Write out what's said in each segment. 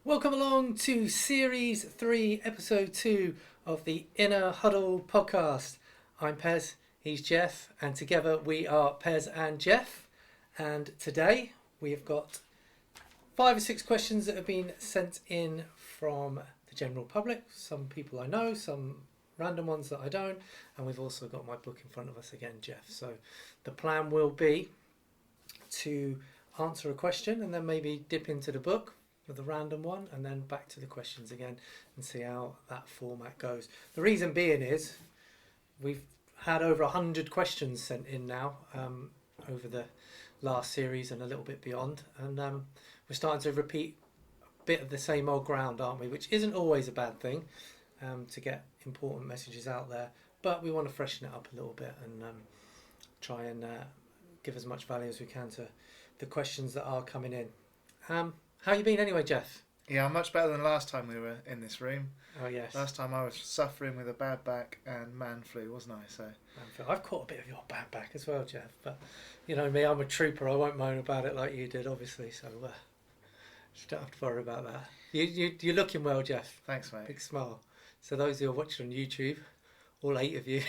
Welcome along to Series 3, Episode 2 of the Inner Huddle podcast. I'm Pez, he's Geoff, and together we are Pez and Geoff. And today we have got 5 or 6 questions that have been sent in from the general public. Some people I know, some random ones that I don't, and we've also got my book in front of us again, Geoff. So the plan will be to answer a question and then maybe dip into the book with a random one and then back to the questions again and see how that format goes. The reason being is we've had over 100 questions sent in now over the last series and a little bit beyond, and we're starting to repeat a bit of the same old ground, aren't we, which isn't always a bad thing, to get important messages out there, but we want to freshen it up a little bit and try and give as much value as we can to the questions that are coming in. How you been anyway, Geoff? Yeah, I'm much better than last time we were in this room. Oh yes. Last time I was suffering with a bad back and man flu, wasn't I? So I've caught a bit of your bad back as well, Geoff. But you know me, I'm a trooper. I won't moan about it like you did, obviously. So you don't have to worry about that. You're looking well, Geoff. Thanks, mate. Big smile. So those who are watching on YouTube, all 8 of you,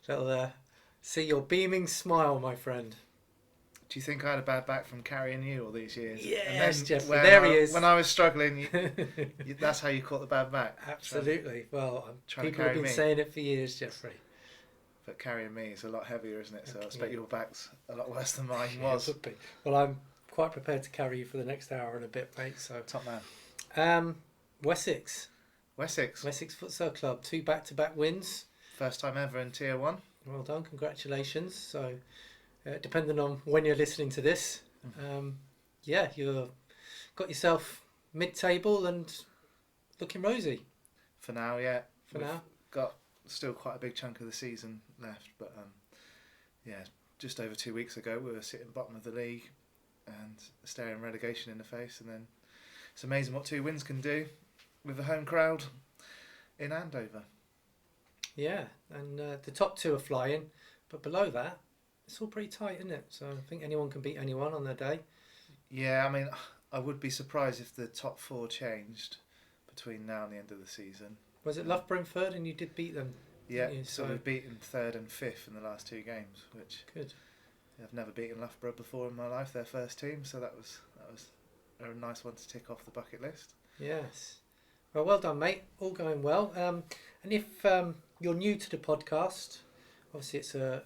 they'll see your beaming smile, my friend. Do you think I had a bad back from carrying you all these years? Yes, Geoff. There he is. When I was struggling, that's how you caught the bad back. Absolutely. Well, people have been me. saying it for years, Jeffrey. But carrying me is a lot heavier, isn't it? So I expect Yeah. your back's a lot worse than mine was. It would be. Well, I'm quite prepared to carry you for the next hour and a bit, mate. So Top man. Wessex Futsal Club, 2 back-to-back wins. First time ever in Tier 1. Well done, congratulations. So, depending on when you're listening to this, you've got yourself mid-table and looking rosy. For now, yeah. For now. Got still quite a big chunk of the season left, but just over 2 weeks ago we were sitting bottom of the league and staring relegation in the face, and then it's amazing what 2 wins can do with the home crowd in Andover. Yeah, and the top 2 are flying, but below that, it's all pretty tight, isn't it? So I think anyone can beat anyone on their day. Yeah, I mean, I would be surprised if the top 4 changed between now and the end of the season. Was it Loughborough and third, and you did beat them? Yeah, you? so we've beaten 3rd and 5th in the last 2 games, which Good. I've never beaten Loughborough before in my life, their first team, so that was a nice one to tick off the bucket list. Yes. Well done, mate. All going well. And if you're new to the podcast, obviously it's a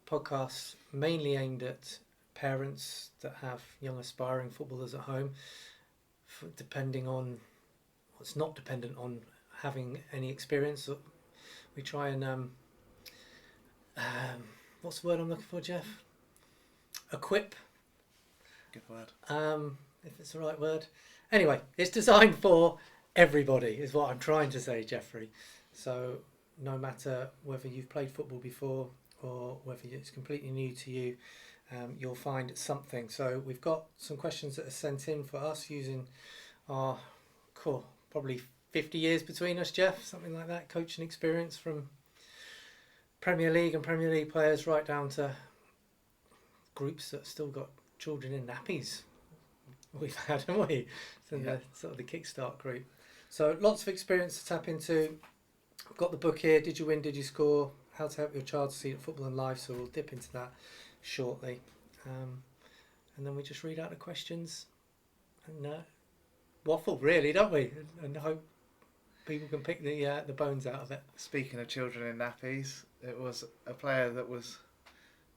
podcast mainly aimed at parents that have young aspiring footballers at home, depending on what's not dependent on having any experience. We try and what's the word I'm looking for, Geoff? Equip. Good word. If it's the right word. Anyway, it's designed for everybody is what I'm trying to say, Jeffrey. So no matter whether you've played football before or whether it's completely new to you, you'll find something. So we've got some questions that are sent in for us using our probably 50 years between us, Geoff, something like that, coaching experience from Premier League and Premier League players right down to groups that still got children in nappies. We've had, haven't we? So the sort of the kickstart group. So lots of experience to tap into. I've got the book here, Did You Win, Did You Score? How to Help Your Child See Football and Life. So we'll dip into that shortly. And then we just read out the questions and waffle, really, don't we? And hope people can pick the bones out of it. Speaking of children in nappies, it was a player that was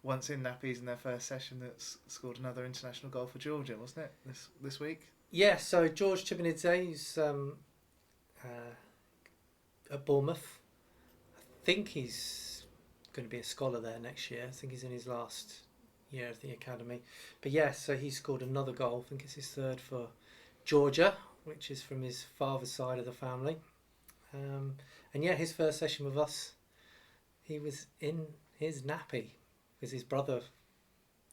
once in nappies in their first session that scored another international goal for Georgia, wasn't it, this week? Yeah, so George Chibanidze, who's at Bournemouth. I think he's going to be a scholar there next year. I think he's in his last year of the academy. But yeah, so he scored another goal. I think it's his 3rd for Georgia, which is from his father's side of the family. And yeah, his first session with us, he was in his nappy because his brother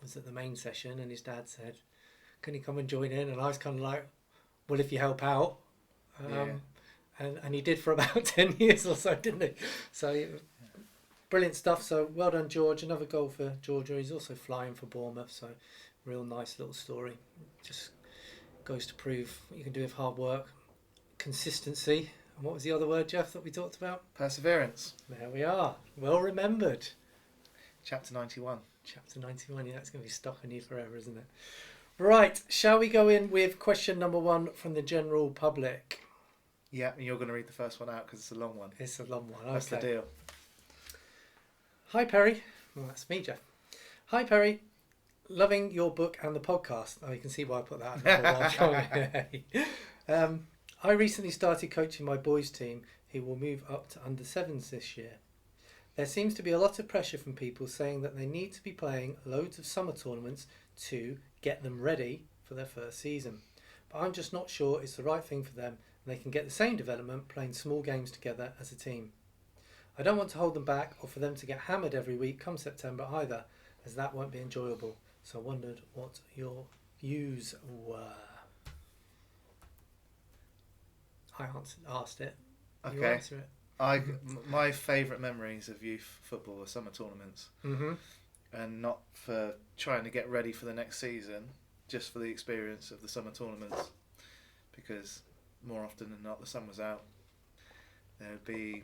was at the main session and his dad said, can you come and join in? And I was kind of like, well, if you help out. And he did for about 10 years or so, didn't he? So brilliant stuff. So well done, George. Another goal for Georgia. He's also flying for Bournemouth. So real nice little story. Just goes to prove what you can do with hard work, consistency, and what was the other word, Geoff, that we talked about? Perseverance. There we are. Well remembered. Chapter 91. Chapter 91, yeah, that's going to be stuck on you forever, isn't it? Right, shall we go in with question number 1 from the general public? Yeah, and you're going to read the first one out because it's a long one. It's a long one, okay. That's the deal. Hi, Perry. Well, that's me, Geoff. Hi, Perry. Loving your book and the podcast. Oh, you can see why I put that on. I recently started coaching my boys' team who will move up to under 7s this year. There seems to be a lot of pressure from people saying that they need to be playing loads of summer tournaments to get them ready for their first season. But I'm just not sure it's the right thing for them and they can get the same development playing small games together as a team. I don't want to hold them back or for them to get hammered every week come September either, as that won't be enjoyable. So I wondered what your views were. I asked it. You Okay. answer it. My favourite memories of youth football are summer tournaments. Mm-hmm. And not for trying to get ready for the next season, just for the experience of the summer tournaments. Because more often than not, the sun was out. There would be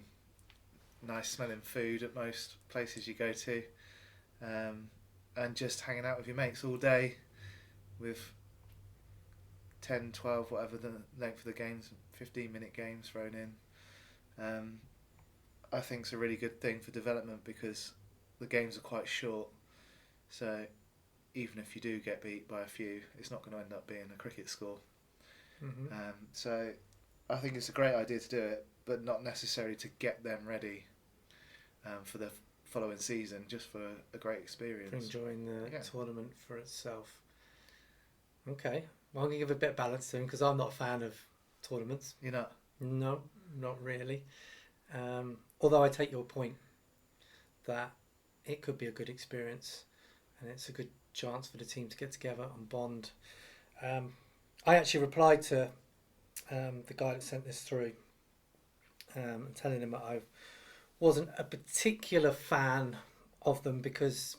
nice smelling food at most places you go to. And just hanging out with your mates all day with 10, 12, whatever the length of the games, 15-minute games thrown in. I think it's a really good thing for development because the games are quite short. So even if you do get beat by a few, it's not going to end up being a cricket score. Mm-hmm. So I think it's a great idea to do it, but not necessarily to get them ready for the following season, just for a great experience. For enjoying the tournament for itself. Okay. Well, I'm going to give a bit of balance to him because I'm not a fan of tournaments. You're not? No, not really. Although I take your point that it could be a good experience and it's a good chance for the team to get together and bond. I actually replied to the guy that sent this through telling him that I wasn't a particular fan of them because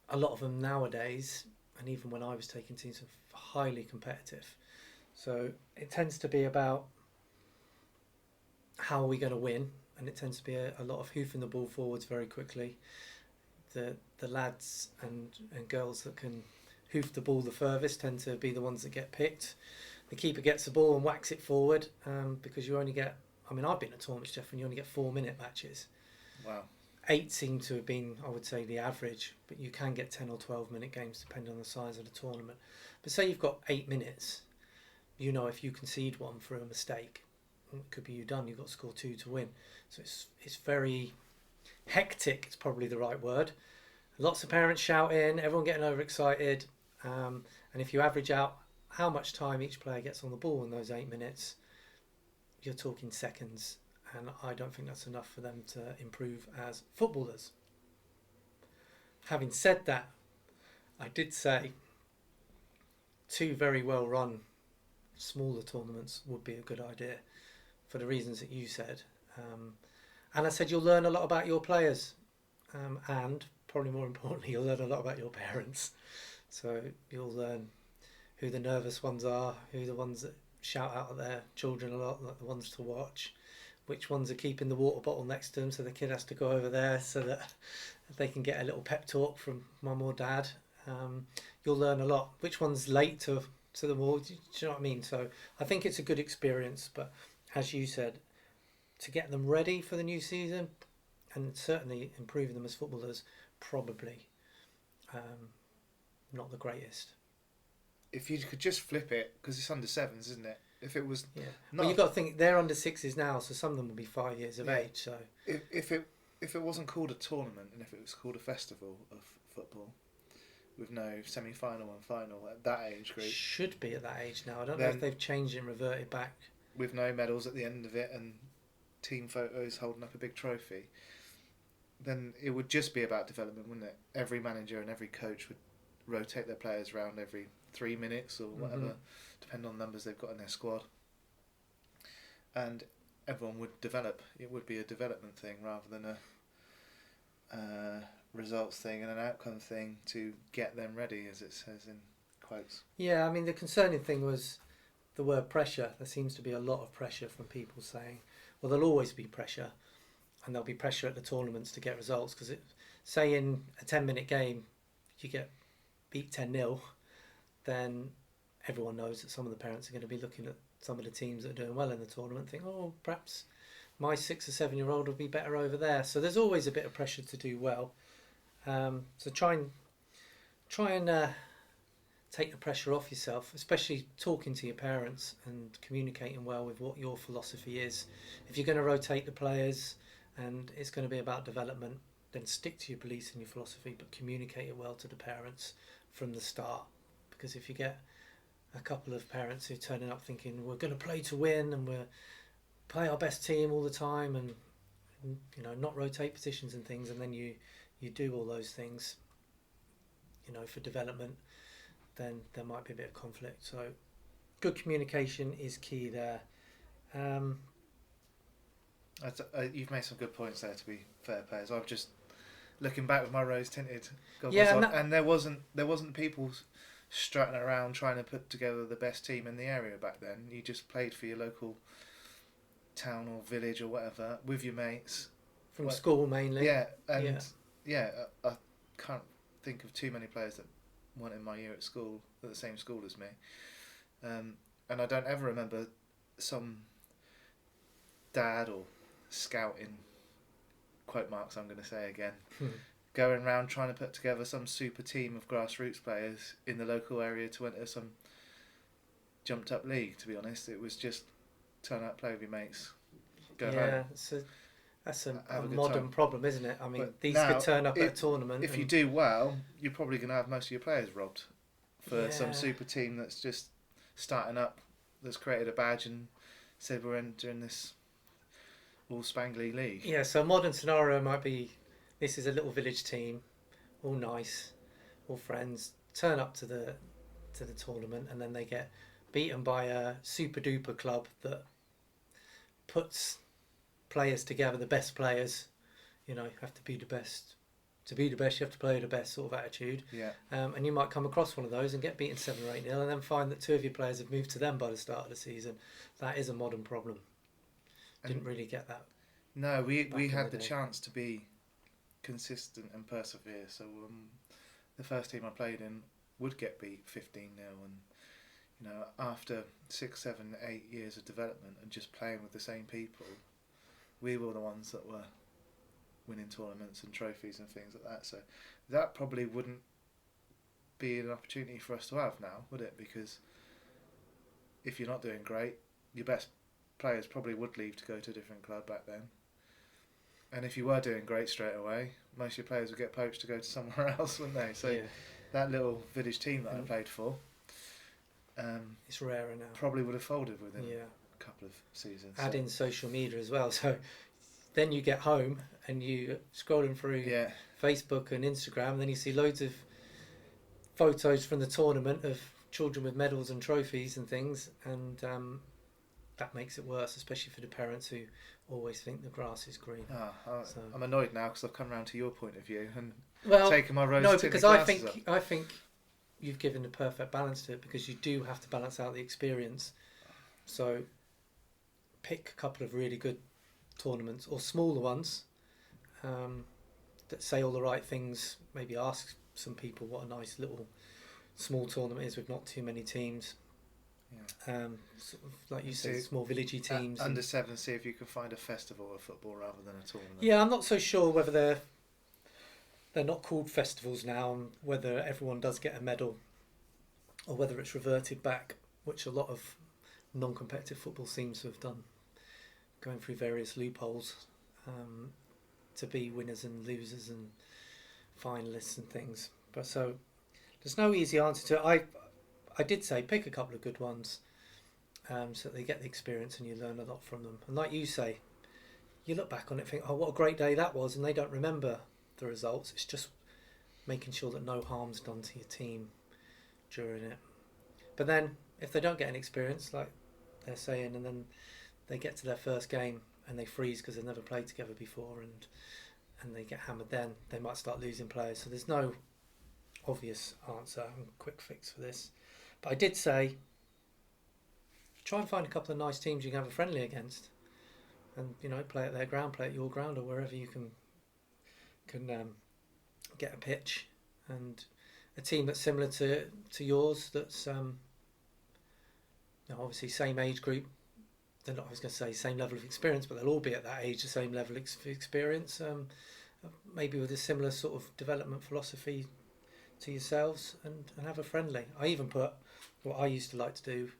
a lot of them nowadays, and even when I was taking teams, are highly competitive. So it tends to be about how are we going to win, and it tends to be a lot of hoofing the ball forwards very quickly. The lads and girls that can hoof the ball the furthest tend to be the ones that get picked. The keeper gets the ball and whacks it forward because you only get, I mean, I've been at tournaments, Jeff, and you only get 4-minute matches. Wow. 8 seem to have been, I would say, the average, but you can get 10 or 12-minute games depending on the size of the tournament. But say you've got 8 minutes, you know if you concede one for a mistake, it could be you done, you've got to score 2 to win. So it's very hectic, it's probably the right word. Lots of parents shouting, everyone getting overexcited, and if you average out how much time each player gets on the ball in those 8 minutes, you're talking seconds, and I don't think that's enough for them to improve as footballers. Having said that, I did say 2 very well run smaller tournaments would be a good idea for the reasons that you said, and I said you'll learn a lot about your players, and probably more importantly you'll learn a lot about your parents. So you'll learn who the nervous ones are, who the ones that shout out at their children a lot, like the ones to watch, which ones are keeping the water bottle next to them so the kid has to go over there so that they can get a little pep talk from mum or dad. You'll learn a lot. Which one's late to them all, do you know what I mean? So I think it's a good experience, but as you said, to get them ready for the new season and certainly improving them as footballers, probably not the greatest. If you could just flip it, because it's under 7s, isn't it? If it was, well, you've got to think they're under 6s now, so some of them will be 5 years of age. So if it wasn't called a tournament and if it was called a festival of football with no semi-final and final at that age group, should be at that age now. I don't know if they've changed and reverted back. With no medals at the end of it and team photos holding up a big trophy, then it would just be about development, wouldn't it? Every manager and every coach would rotate their players around every 3 minutes or whatever, depending on the numbers they've got in their squad. And everyone would develop. It would be a development thing rather than a results thing and an outcome thing to get them ready, as it says in quotes. Yeah, I mean, the concerning thing was the word pressure. There seems to be a lot of pressure from people saying, well, there'll always be pressure, and there'll be pressure at the tournaments to get results, because say in a 10-minute game you get beat 10-0, then everyone knows that some of the parents are going to be looking at some of the teams that are doing well in the tournament and think, oh, perhaps my 6 or 7-year-old will be better over there. So there's always a bit of pressure to do well. So try and take the pressure off yourself, especially talking to your parents and communicating well with what your philosophy is. If you're going to rotate the players and it's going to be about development, then stick to your beliefs and your philosophy, but communicate it well to the parents from the start. Because if you get a couple of parents who are turning up thinking we're going to play to win and we'll play our best team all the time, and not rotate positions and things, and then you do all those things for development, then there might be a bit of conflict. So good communication is key there. You've made some good points there, to be fair, Pez. I'm just looking back with my rose tinted goggles on, and there wasn't people strutting around trying to put together the best team in the area back then. You just played for your local town or village or whatever with your mates from school mainly. Yeah, and I can't think of too many players that weren't in my year at school at the same school as me, and I don't ever remember some dad or scouting, quote marks I'm going to say again, going around trying to put together some super team of grassroots players in the local area to enter some jumped up league. To be honest, it was just turn up, play with your mates, go home. Yeah, that's a modern problem, isn't it? I mean, but these could turn up at a tournament. If you do well, you're probably going to have most of your players robbed for some super team that's just starting up, that's created a badge and said we're entering this all spangly league. Yeah, so a modern scenario might be, this is a little village team, all nice, all friends, turn up to the tournament, and then they get beaten by a super duper club that puts players together, the best players. Have to be the best. To be the best, you have to play the best sort of attitude. Yeah. And you might come across one of those and get beaten 7 or 8-0, and then find that 2 of your players have moved to them by the start of the season. That is a modern problem. Didn't really get that. No, we had the chance to be consistent and persevere. So the first team I played in would get beat 15-0, and after 6, 7, 8 years of development and just playing with the same people, we were the ones that were winning tournaments and trophies and things like that. So that probably wouldn't be an opportunity for us to have now, would it? Because if you're not doing great, your best players probably would leave to go to a different club back then. And if you were doing great straight away, most of your players would get poached to go to somewhere else, wouldn't they? So that little village team that I played for, it's rarer now. Probably would have folded within a couple of seasons. Add in social media as well. So then you get home and you scrolling through Facebook and Instagram, and then you see loads of photos from the tournament of children with medals and trophies and things, and that makes it worse, especially for the parents who always think the grass is green. So I'm annoyed now because I've come round to your point of view and taken my rose. No, because I think you've given the perfect balance to it, because you do have to balance out the experience. So pick a couple of really good tournaments or smaller ones that say all the right things. Maybe ask some people what a nice little small tournament is with not too many teams. Sort of, like you said, small villagey teams. Under 7, see if you can find a festival of football rather than a tournament. Yeah, I'm not so sure whether they're not called festivals now, and whether everyone does get a medal, or whether it's reverted back, which a lot of non-competitive football seems to have done, going through various loopholes to be winners and losers and finalists and things. But so there's no easy answer to it. I did say pick a couple of good ones so that they get the experience and you learn a lot from them. And like you say, you look back on it and think, oh, what a great day that was, and they don't remember the results. It's just making sure that no harm's done to your team during it. But then if they don't get any experience, like they're saying, and then they get to their first game and they freeze because they've never played together before, and they get hammered, then they might start losing players. So there's no obvious answer and quick fix for this. But I did say, try and find a couple of nice teams you can have a friendly against, and play at their ground, play at your ground, or wherever you can get a pitch, and a team that's similar to yours. That's obviously same age group. They're not, I was going to say same level of experience, but they'll all be at that age, the same level of experience. Maybe with a similar sort of development philosophy to yourselves, and have a friendly. I even put what I used to like to do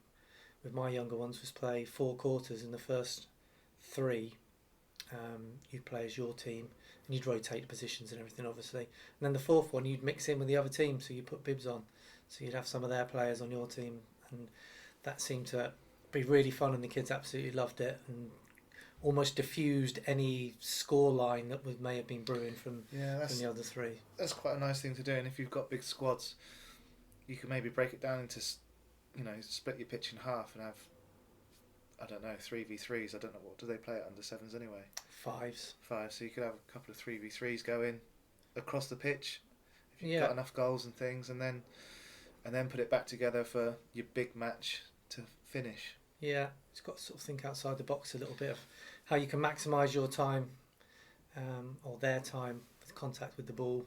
with my younger ones was play 4 quarters in the first 3. You'd play as your team, and you'd rotate positions and everything, obviously. And then the 4th one, you'd mix in with the other team, so you put bibs on, so you'd have some of their players on your team, and that seemed to be really fun, and the kids absolutely loved it, and almost diffused any score line that may have been brewing from the other 3. That's quite a nice thing to do, and if you've got big squads, you can maybe break it down into, split your pitch in half and have, I don't know, 3v3s. I don't know, what do they play at under 7s anyway? 5s. 5, so you could have a couple of 3v3s going across the pitch if you've got enough goals and things, and then put it back together for your big match to finish. Yeah, it's got to sort of think outside the box a little bit of how you can maximise your time, or their time with contact with the ball,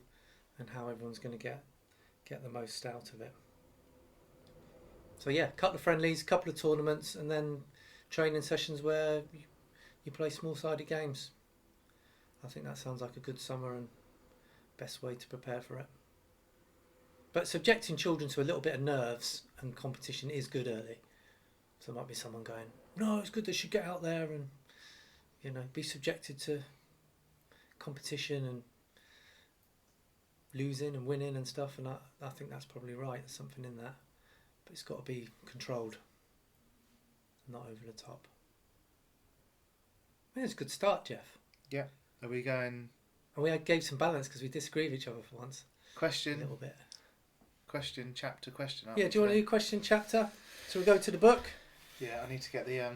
and how everyone's going to get the most out of it. So yeah, a couple of friendlies, a couple of tournaments, and then training sessions where you play small-sided games. I think that sounds like a good summer and best way to prepare for it. But subjecting children to a little bit of nerves and competition is good early. So there might be someone going, no, it's good, they should get out there and be subjected to competition and losing and winning and stuff, and I think that's probably right. There's something in that, but it's got to be controlled, not over the top. I think it's a good start, Geoff. Yeah. Are we going? And we gave some balance because we disagree with each other for once. Question. A little bit. Question, chapter, question. Yeah, do you want to do question, chapter? So we go to the book? Yeah, I need to get the...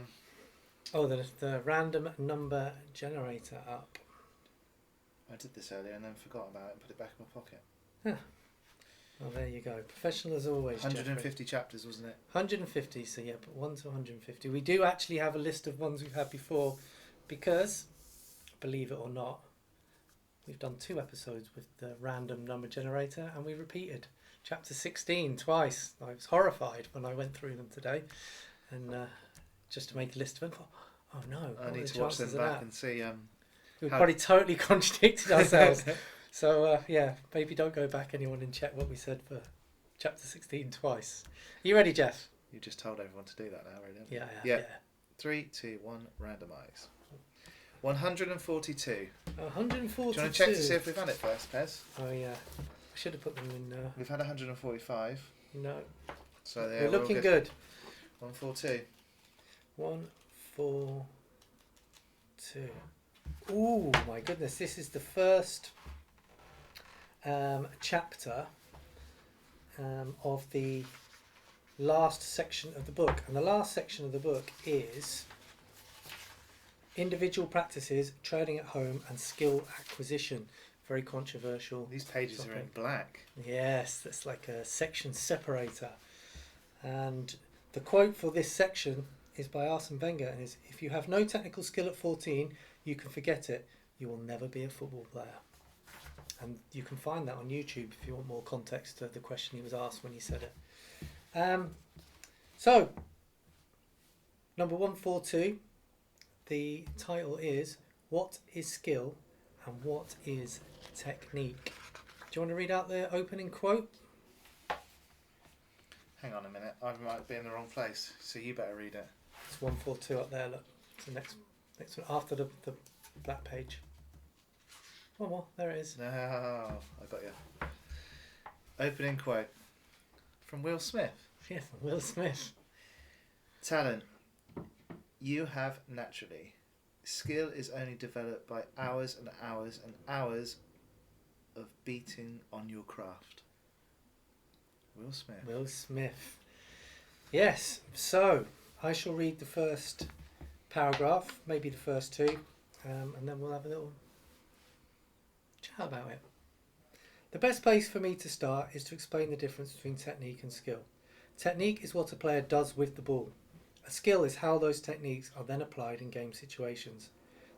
the random number generator up. I did this earlier and then forgot about it and put it back in my pocket. Huh. Well, there you go. Professional as always, 150 Jeffrey. chapters, wasn't it? 150, so yeah, but 1 to 150. We do actually have a list of ones we've had before because, believe it or not, we've done 2 episodes with the random number generator and we repeated chapter 16 twice. I was horrified when I went through them today, and just to make a list of them, oh no, I need to watch them back and see... We've probably totally contradicted ourselves. So, maybe don't go back, anyone, and check what we said for chapter 16 twice. Are you ready, Geoff? You just told everyone to do that now, really. Yeah, yeah. 3, 2, 1, randomise. 142. 142. Do you want to check to see if we've had it first, Pez? Oh, yeah. I should have put them in... We've had 145. No. So we're looking good. 142. 142. Ooh, my goodness. This is the first chapter of the last section of the book. And the last section of the book is individual practices, training at home and skill acquisition. Very controversial. These pages topic. are in black. Yes, that's like a section separator. And the quote for this section is by Arsene Wenger, and is, if you have no technical skill at 14, you can forget it. You will never be a football player. And you can find that on YouTube if you want more context to the question he was asked when he said it. So, number 142, the title is, What is Skill and What is Technique? Do you want to read out the opening quote? Hang on a minute, I might be in the wrong place, so you better read it. It's 142 up there, look. It's the next one after the black page. One more, there it is. No, I got you. Opening quote from Will Smith. Yeah, from Will Smith. Talent you have naturally. Skill is only developed by hours and hours and hours of beating on your craft. Will Smith. Will Smith. Yes, so I shall read the first paragraph, maybe the first 2, and then we'll have a little chat about it. The best place for me to start is to explain the difference between technique and skill. Technique is what a player does with the ball. A skill is how those techniques are then applied in game situations.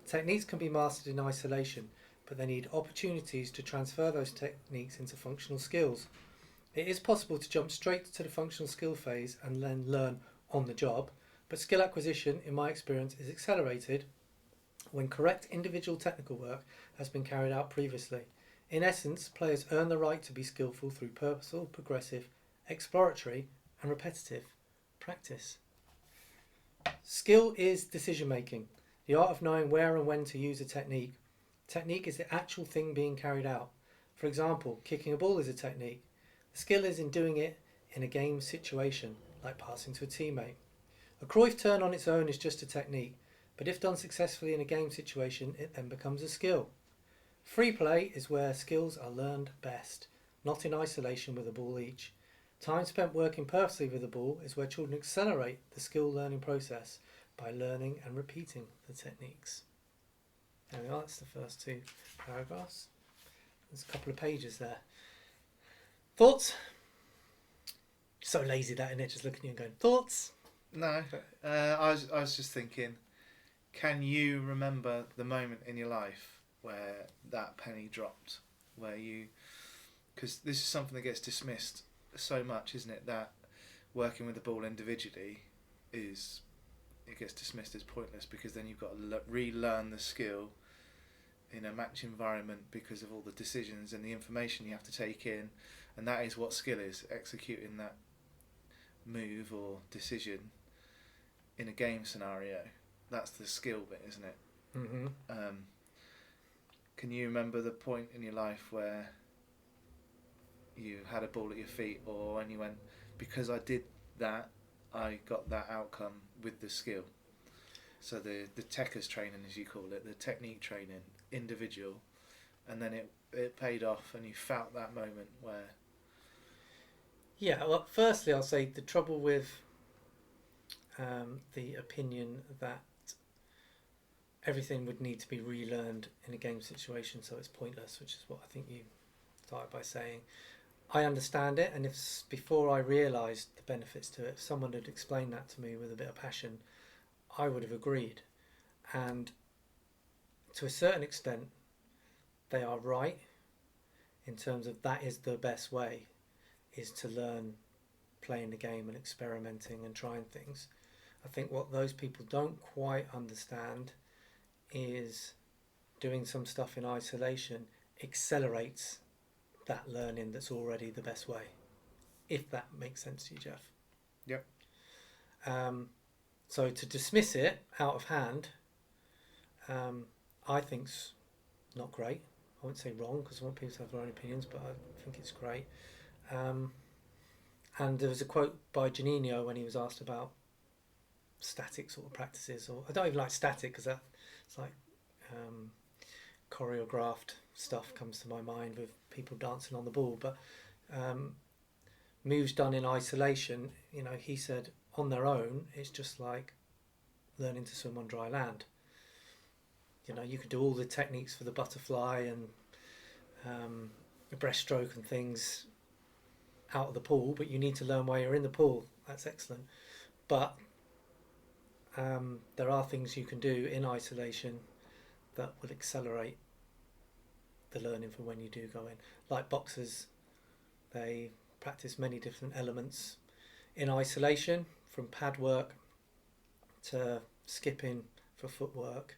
Techniques can be mastered in isolation, but they need opportunities to transfer those techniques into functional skills. It is possible to jump straight to the functional skill phase and then learn on the job, but skill acquisition, in my experience, is accelerated when correct individual technical work has been carried out previously. In essence, players earn the right to be skillful through purposeful, progressive, exploratory and repetitive practice. Skill is decision making, the art of knowing where and when to use a technique. Technique is the actual thing being carried out. For example, kicking a ball is a technique. The skill is in doing it in a game situation, like passing to a teammate. A Cruyff turn on its own is just a technique, but if done successfully in a game situation, it then becomes a skill. Free play is where skills are learned best, not in isolation with a ball each. Time spent working purposely with the ball is where children accelerate the skill learning process by learning and repeating the techniques. There we are, that's the first two paragraphs. There's a couple of pages there. Thoughts? So lazy that, isn't it? Just looking at you and going, thoughts? No, I was just thinking, can you remember the moment in your life where that penny dropped? Because this is something that gets dismissed so much, isn't it? That working with the ball individually it gets dismissed as pointless because then you've got to relearn the skill in a match environment because of all the decisions and the information you have to take in, and that is what skill is, executing that move or decision in a game scenario. That's the skill bit, isn't it? Mm-hmm. Can you remember the point in your life where you had a ball at your feet, or when you went, because I did that, I got that outcome with the skill? So the techers training, as you call it, the technique training, individual, and then it paid off and you felt that moment where... Yeah, well, firstly I'll say the trouble with the opinion that everything would need to be relearned in a game situation, so it's pointless, which is what I think you started by saying. I understand it, and if before I realised the benefits to it, if someone had explained that to me with a bit of passion, I would have agreed. And to a certain extent, they are right in terms of that is the best way, is to learn playing the game and experimenting and trying things. I think what those people don't quite understand is doing some stuff in isolation accelerates that learning that's already the best way, if that makes sense to you, Geoff. Yep. So to dismiss it out of hand, I think's not great. I wouldn't say wrong because I want people to have their own opinions, but I think it's great. And there was a quote by Janino when he was asked about static sort of practices, or I don't even like static because it's like choreographed stuff comes to my mind with people dancing on the ball, but moves done in isolation, he said on their own it's just like learning to swim on dry land. You could do all the techniques for the butterfly and the breaststroke and things out of the pool, but you need to learn while you're in the pool. That's excellent, but there are things you can do in isolation that will accelerate the learning for when you do go in. Like boxers, they practice many different elements in isolation, from pad work to skipping for footwork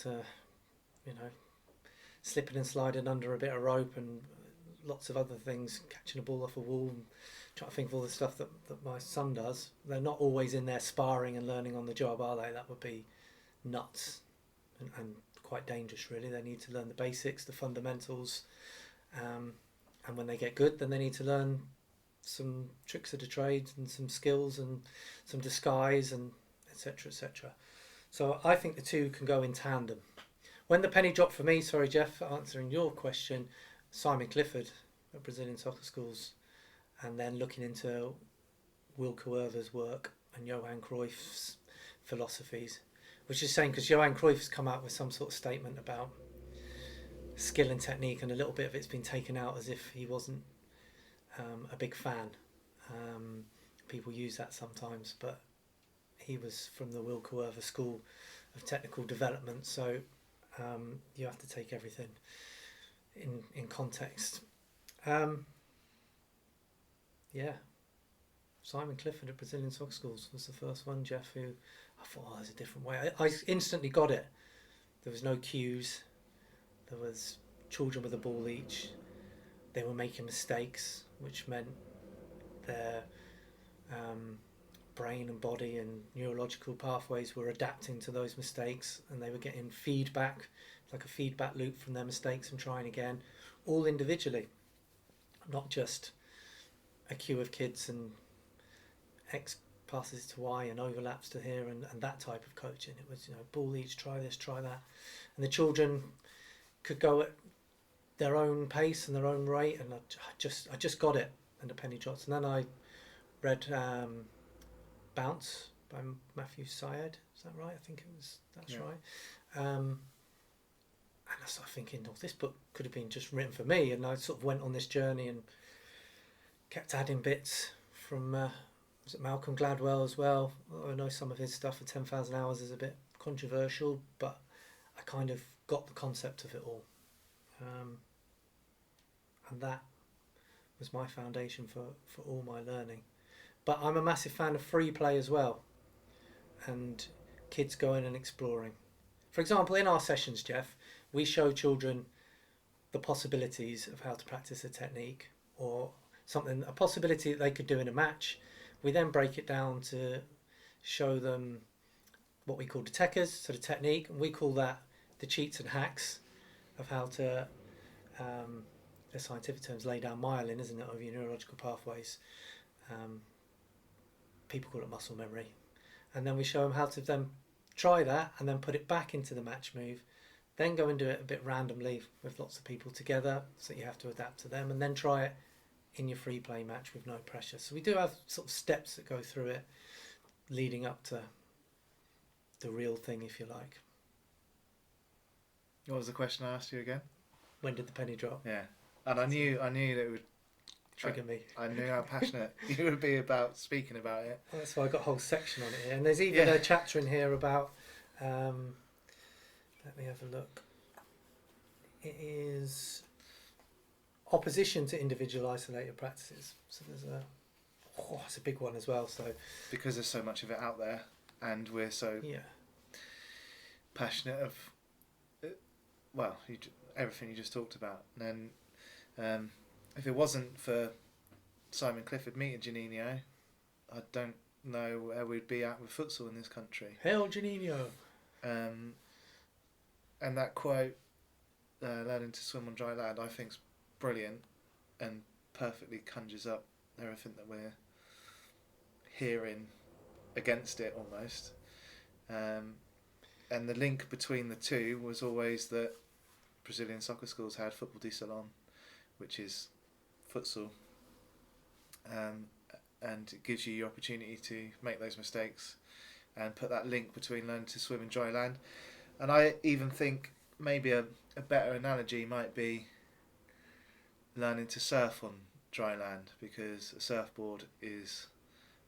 to slipping and sliding under a bit of rope and lots of other things, catching a ball off a wall, and trying to think of all the stuff that my son does. They're not always in there sparring and learning on the job, are they? That would be nuts and quite dangerous, really. They need to learn the basics, the fundamentals, and when they get good, then they need to learn some tricks of the trade and some skills and some disguise and etc. etc. So I think the two can go in tandem. When the penny dropped for me, sorry Geoff, answering your question, Simon Clifford at Brazilian soccer schools, and then looking into Wilco Erver's work and Johan Cruyff's philosophies, which is saying, because Johan Cruyff's come out with some sort of statement about skill and technique, and a little bit of it's been taken out as if he wasn't a big fan. people use that sometimes, but he was from the Will Coerver School of Technical Development, so you have to take everything in context. Yeah, Simon Clifford at Brazilian Soccer Schools was the first one, Geoff, who I thought, oh, there's a different way. I instantly got it. There was no cues. There was children with a ball each. They were making mistakes, which meant their brain and body and neurological pathways were adapting to those mistakes, and they were getting feedback, like a feedback loop from their mistakes and trying again, all individually, not just a queue of kids and X passes to Y and overlaps to here and that type of coaching. It was, ball each, try this, try that, and the children could go at their own pace and their own rate, and I just got it. And the penny drops. And then I read Bounce by Matthew Syed. Is that right? I think that's yeah. right. And I started thinking, this book could have been just written for me. And I sort of went on this journey and kept adding bits from was it Malcolm Gladwell as well. I know some of his stuff for 10,000 Hours is a bit controversial, but I kind of got the concept of it all. And that was my foundation for all my learning. But I'm a massive fan of free play as well, and kids going and exploring. For example, in our sessions, Geoff, we show children the possibilities of how to practice a technique or a possibility that they could do in a match. We then break it down to show them what we call the techers, so the technique, and we call that the cheats and hacks of how to, the scientific terms, lay down myelin, isn't it, over your neurological pathways. People call it muscle memory. And then we show them how to then try that and then put it back into the match move, then go and do it a bit randomly with lots of people together, so you have to adapt to them, and then try it in your free play match with no pressure. So we do have sort of steps that go through it leading up to the real thing, if you like. What was the question I asked you again? When did the penny drop? Yeah, and I knew that it would trigger me. I knew how passionate you would be about speaking about it. Well, that's why I got a whole section on it here, and there's even a chapter in here about. Let me have a look. It is opposition to individual isolated practices. So there's it's a big one as well. So because there's so much of it out there, and we're so passionate of everything you just talked about. And then if it wasn't for Simon Clifford meeting Janino, I don't know where we'd be at with futsal in this country. Hail Janino! And that quote, learning to swim on dry land, I think's brilliant and perfectly conjures up everything that we're hearing against it almost. And the link between the two was always that Brazilian soccer schools had football de salon, which is futsal, and it gives you your opportunity to make those mistakes and put that link between learning to swim in dry land. And I even think maybe a better analogy might be learning to surf on dry land, because a surfboard is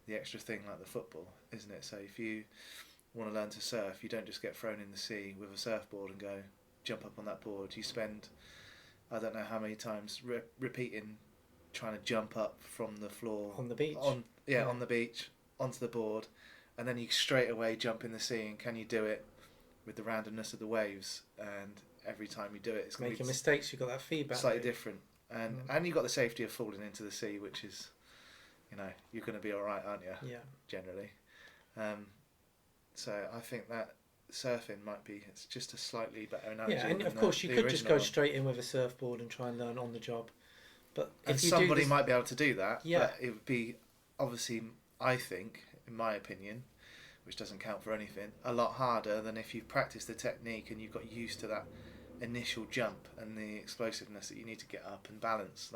the extra thing like the football, isn't it? So if you want to learn to surf, you don't just get thrown in the sea with a surfboard and go jump up on that board. You spend I don't know how many times repeating trying to jump up from the floor on the beach on the beach onto the board, and then you straight away jump in the sea. And can you do it with the randomness of the waves? And every time you do it, it's going to be mistakes. You've got that feedback slightly different, and you've got the safety of falling into the sea, which is, you're going to be all right, aren't you? Yeah. Generally. So I think that surfing it's just a slightly better analogy. Yeah, and of course you could just go straight in with a surfboard and try and learn on the job. But if somebody might be able to do that, yeah. But it would be, obviously, I think, in my opinion, which doesn't count for anything, a lot harder than if you've practiced the technique and you've got used to that initial jump and the explosiveness that you need to get up and balance.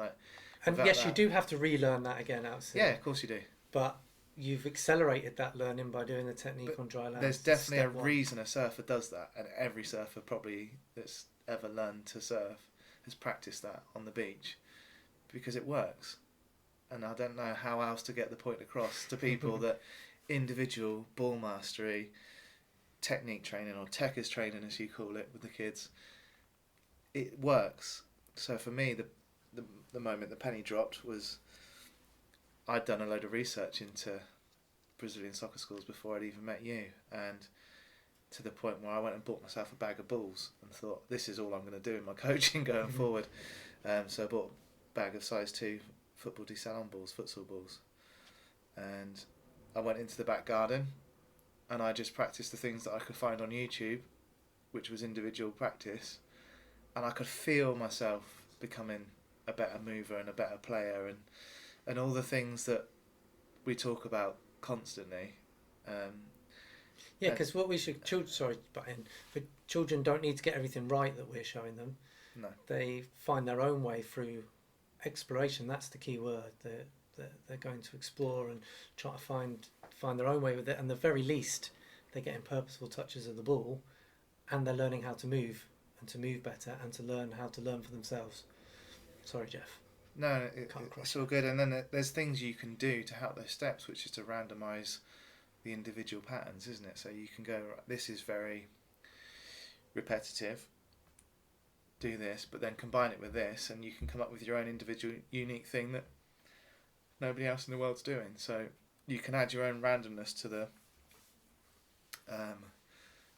And yes, you do have to relearn that again outside. Yeah, of course you do. But you've accelerated that learning by doing the technique on dry land. There's definitely a reason a surfer does that, and every surfer probably that's ever learned to surf has practiced that on the beach, because it works. and I don't know how else to get the point across to people that individual ball mastery, technique training, or techers training as you call it with the kids, it works. So for me, the moment the penny dropped was I'd done a load of research into Brazilian soccer schools before I'd even met you, and to the point where I went and bought myself a bag of balls and thought, this is all I'm going to do in my coaching going forward. So I bought a bag of size 2 football de salon balls, futsal balls, and I went into the back garden and I just practiced the things that I could find on YouTube, which was individual practice, and I could feel myself becoming a better mover and a better player, and all the things that we talk about constantly. Yeah, because what we should, but children don't need to get everything right that we're showing them. No. They find their own way through exploration. That's the key word. They're going to explore and try to find their own way with it. And the very least, they're getting purposeful touches of the ball, and they're learning how to move and to move better and to learn how to learn for themselves. Sorry, Jeff. No, it's all good. And then there's things you can do to help those steps, which is to randomise the individual patterns, isn't it? So you can go, right, this is very repetitive, do this, but then combine it with this, and you can come up with your own individual unique thing that nobody else in the world's doing. So you can add your own randomness to the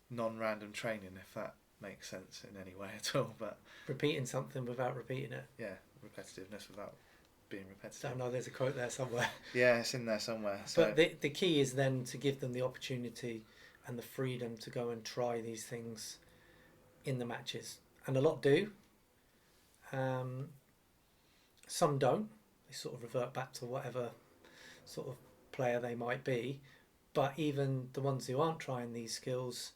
non-random training, if that makes sense in any way at all. But repeating something without repeating it. Yeah, repetitiveness without being repetitive. I know there's a quote there somewhere. Yeah, it's in there somewhere. So. But the key is then to give them the opportunity and the freedom to go and try these things in the matches. And a lot do. Some don't. They sort of revert back to whatever sort of player they might be. But even the ones who aren't trying these skills,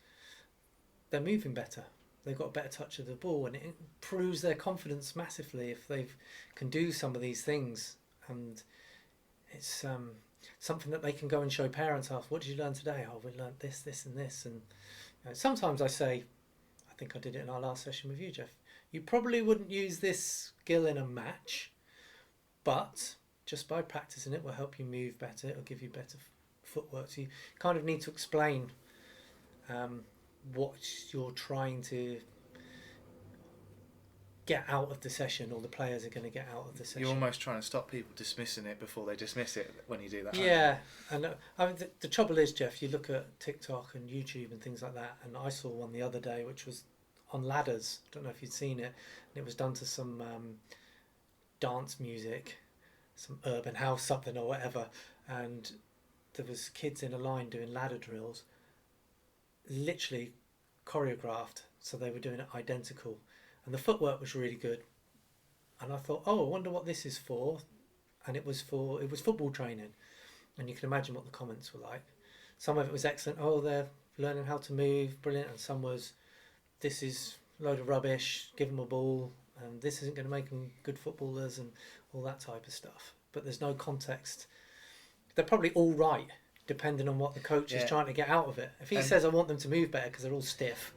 they're moving better. They've got a better touch of the ball, and it improves their confidence massively if they can do some of these things. And it's something that they can go and show parents after. What did you learn today? Oh, we learned this, this and this. And sometimes I say, I think I did it in our last session with you, Jeff, you probably wouldn't use this skill in a match, but just by practicing it will help you move better. It'll give you better footwork. So you kind of need to explain what you're trying to get out of the session, or the players are going to get out of the session. You're almost trying to stop people dismissing it before they dismiss it when you do that. Yeah, and I mean, the trouble is, Jeff, you look at TikTok and YouTube and things like that, and I saw one the other day which was on ladders. I don't know if you'd seen it, and it was done to some dance music, some urban house something or whatever, and there was kids in a line doing ladder drills, literally choreographed, so they were doing it identical, and the footwork was really good. And I thought, oh, I wonder what this is for. And it was football training, and you can imagine what the comments were like. Some of it was excellent. Oh, they're learning how to move, brilliant. And some was, this is a load of rubbish, give them a ball, and this isn't going to make them good footballers, and all that type of stuff. But there's no context. They're probably all right, depending on what the coach is trying to get out of it. If he says, I want them to move better because they're all stiff,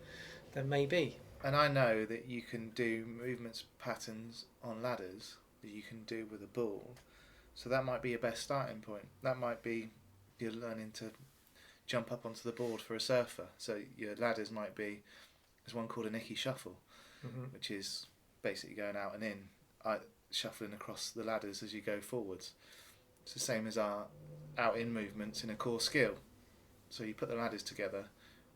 then maybe. And I know that you can do movements patterns on ladders that you can do with a ball. So that might be your best starting point. That might be you're learning to jump up onto the board for a surfer. So your ladders might be, there's one called a Nicky shuffle, which is basically going out and in, shuffling across the ladders as you go forwards. It's the same as our out-in movements in a core skill. So you put the ladders together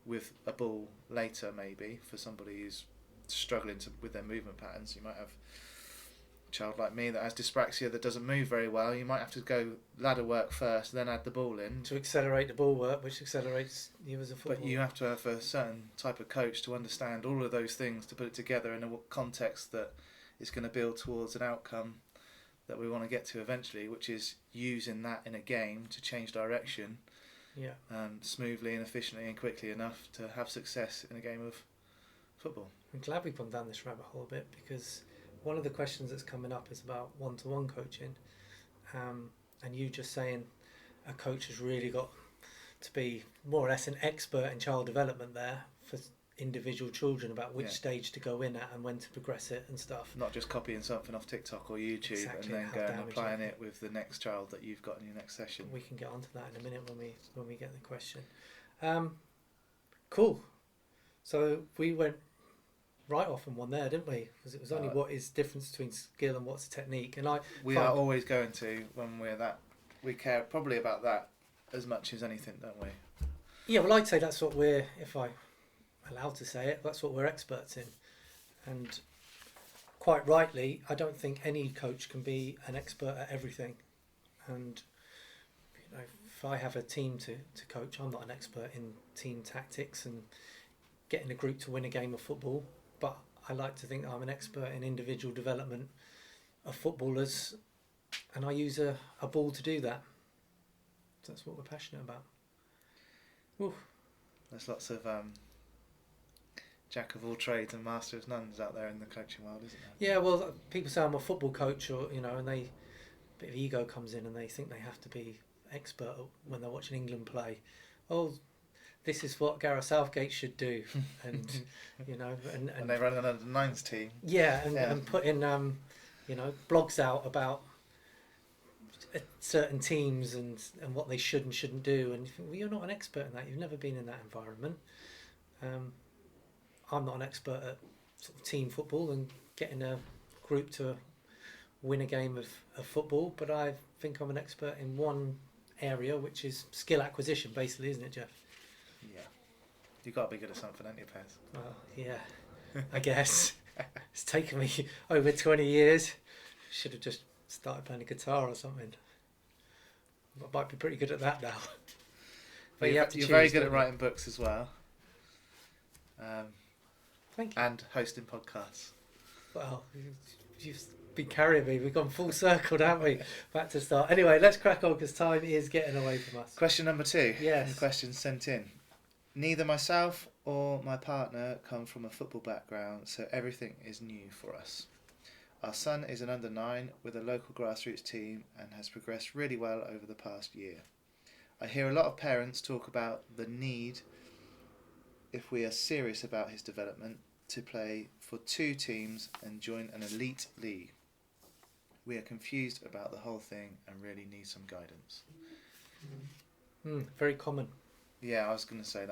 with a ball later, maybe, for somebody who's struggling with their movement patterns. You might have a child like me that has dyspraxia that doesn't move very well. You might have to go ladder work first, then add the ball in. To accelerate the ball work, which accelerates you as a footballer. But you have to have a certain type of coach to understand all of those things, to put it together in a context that is going to build towards an outcome that we want to get to eventually, which is using that in a game to change direction smoothly and efficiently and quickly enough to have success in a game of football. I'm glad we've gone down this rabbit hole a bit, because one of the questions that's coming up is about one-to-one coaching, and you just saying a coach has really got to be more or less an expert in child development there for individual children about which Yeah. stage to go in at and when to progress it and stuff. Not just copying something off TikTok or YouTube Exactly, and then how going and damaging. applying it with the next child that you've got in your next session. We can get onto that in a minute when we get the question. Cool. So we went right off on one there, didn't we? Because it was only what is difference between skill and what's technique. And we are always going to, when we're that, we care probably about that as much as anything, don't we? Yeah, well, I'd say that's what we're, if I'm allowed to say it, that's what we're experts in. And quite rightly, I don't think any coach can be an expert at everything. And you know, if I have a team to coach, I'm not an expert in team tactics and getting a group to win a game of football, but I like to think I'm an expert in individual development of footballers, and I use a ball to do that. So that's what we're passionate about. Ooh. There's lots of jack of all trades and master of none out there in the coaching world, isn't there? Yeah, well, people say I'm a football coach, or you know, and a bit of ego comes in, and they think they have to be expert when they're watching England play. Oh, this is what Gareth Southgate should do, and you know, and they run an under-9s team. Yeah, and putting you know, blogs out about certain teams and what they should and shouldn't do, and you think, well, you're not an expert in that. You've never been in that environment. I'm not an expert at sort of team football and getting a group to win a game of football, but I think I'm an expert in one area, which is skill acquisition, basically, isn't it, Geoff? Yeah. You've got to be good at something, haven't you, Pez? Well, yeah, I guess. It's taken me over 20 years. Should have just started playing the guitar or something. I might be pretty good at that now. But you're very good at writing books as well. Thank you. And hosting podcasts. Well, you've been carrying me. We've gone full circle, haven't we? Back to start. Anyway, let's crack on because time is getting away from us. Question number 2. Yes. The question sent in. Neither myself or my partner come from a football background, so everything is new for us. Our son is an under-9 with a local grassroots team and has progressed really well over the past year. I hear a lot of parents talk about the need, if we are serious about his development, to play for 2 teams and join an elite league. We are confused about the whole thing and really need some guidance. Very common. Yeah, I was going to say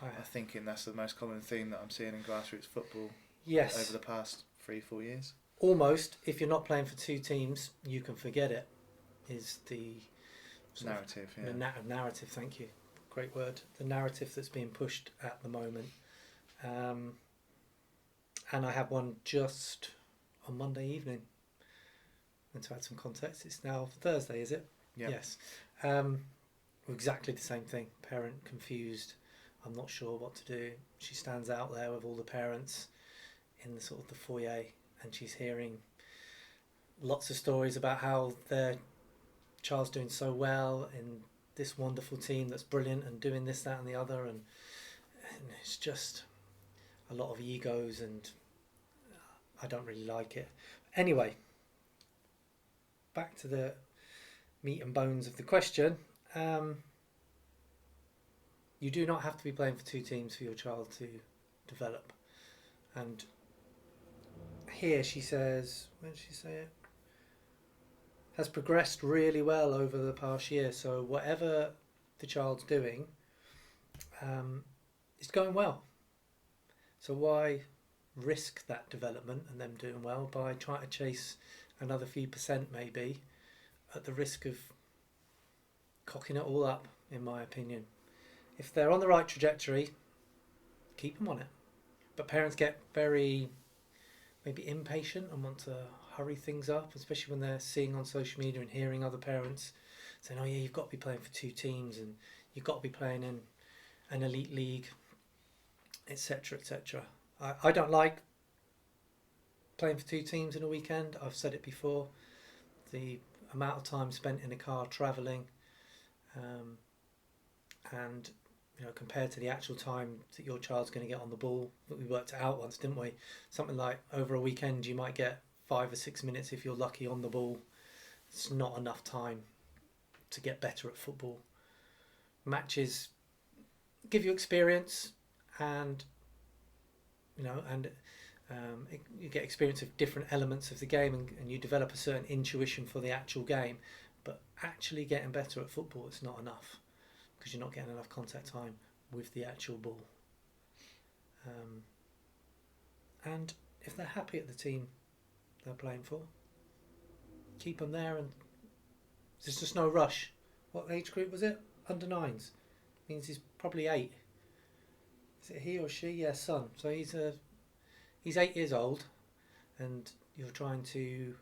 I'm thinking that's the most common theme that I'm seeing in grassroots football. Yes. Over the past 3-4 years. Almost, if you're not playing for 2 teams, you can forget it, is the narrative. The narrative, thank you. Great word. The narrative that's being pushed at the moment. And I had one just on Monday evening. And to add some context, it's now Thursday, is it? Yep. Yes. Exactly the same thing. Parent confused. I'm not sure what to do. She stands out there with all the parents in the sort of the foyer, and she's hearing lots of stories about how their child's doing so well in this wonderful team that's brilliant and doing this, that and the other, and it's just a lot of egos, and I don't really like it. Anyway, back to the meat and bones of the question. You do not have to be playing for 2 teams for your child to develop. And here she says, where did she say it? Has progressed really well over the past year. So whatever the child's doing, it's going well. So why risk that development and them doing well by trying to chase another few percent maybe at the risk of cocking it all up, in my opinion. If they're on the right trajectory, keep them on it. But parents get very maybe impatient and want to hurry things up, especially when they're seeing on social media and hearing other parents saying, oh yeah, you've got to be playing for 2 teams and you've got to be playing in an elite league, etc., etc. I don't like playing for 2 teams in a weekend. I've said it before. The amount of time spent in a car travelling, and you know, compared to the actual time that your child's going to get on the ball, we worked it out once, didn't we? Something like over a weekend you might get 5 or 6 minutes if you're lucky on the ball. It's not enough time to get better at football. Matches give you experience, and and you get experience of different elements of the game, and you develop a certain intuition for the actual game. But actually getting better at football, it's not enough, because you're not getting enough contact time with the actual ball. And if they're happy at the team they're playing for, keep them there, and there's just no rush. What age group was it? Under 9s. Means he's probably 8. Is it he or she? Yeah, son. So he's 8 years old, and you're trying to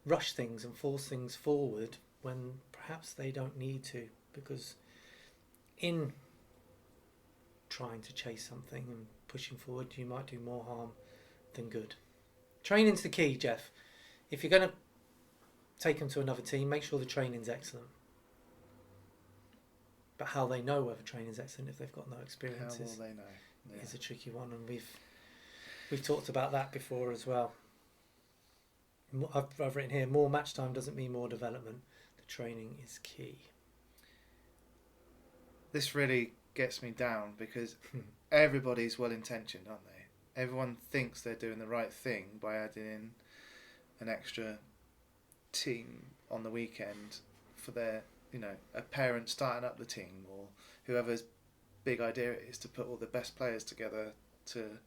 rush things and force things forward when perhaps they don't need to, because in trying to chase something and pushing forward, you might do more harm than good. Training's the key, Geoff. If you're going to take them to another team, make sure the training's excellent. But how they know whether training's excellent if they've got no experience How will they know? Is a tricky one, and we've talked about that before as well. I've written here, more match time doesn't mean more development. The training is key. This really gets me down, because everybody's well intentioned, aren't they? Everyone thinks they're doing the right thing by adding in an extra team on the weekend for their, a parent starting up the team, or whoever's big idea it is to put all the best players together to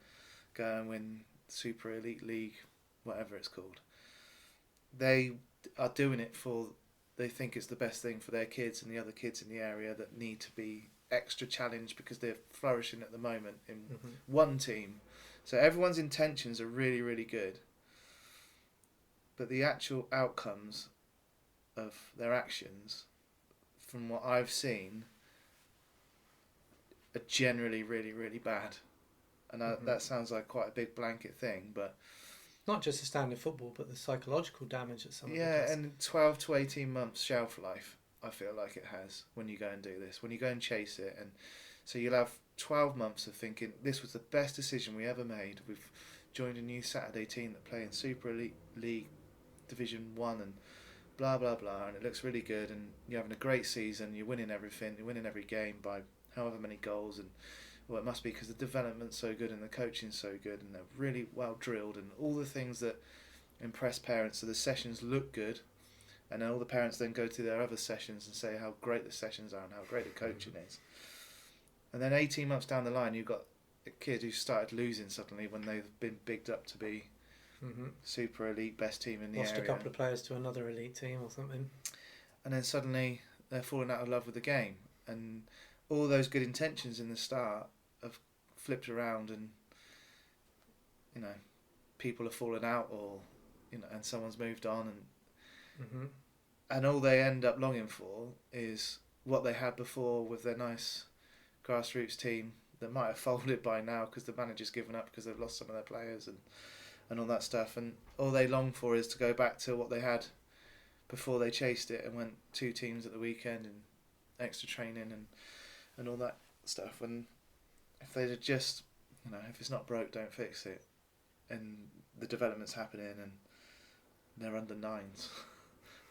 go and win Super Elite League, whatever it's called. They are doing it they think it's the best thing for their kids and the other kids in the area that need to be extra challenged because they're flourishing at the moment in one team. So everyone's intentions are really, really good. But the actual outcomes of their actions, from what I've seen, are generally really, really bad. And that sounds like quite a big blanket thing, but not just the standard football, but the psychological damage that some of yeah, and 12 to 18 months shelf life, I feel like it has when you go and do this, when you go and chase it. And so you'll have 12 months of thinking, this was the best decision we ever made. We've joined a new Saturday team that play in Super Elite League Division 1 and blah, blah, blah. And it looks really good. And you're having a great season. You're winning everything. You're winning every game by however many goals. And well, it must be because the development's so good and the coaching's so good and they're really well drilled and all the things that impress parents. So the sessions look good, and then all the parents then go to their other sessions and say how great the sessions are and how great the coaching is. And then 18 months down the line, you've got a kid who started losing suddenly when they've been bigged up to be super elite, best team in the area. Lost a couple of players to another elite team or something. And then suddenly they're falling out of love with the game. And all those good intentions in the start have flipped around, and people have fallen out, or and someone's moved on, and all they end up longing for is what they had before with their nice grassroots team that might have folded by now because the manager's given up because they've lost some of their players and all that stuff, and all they long for is to go back to what they had before they chased it and went 2 teams at the weekend and extra training and all that stuff. And if they'd have just, if it's not broke, don't fix it, and the development's happening, and they're under 9s.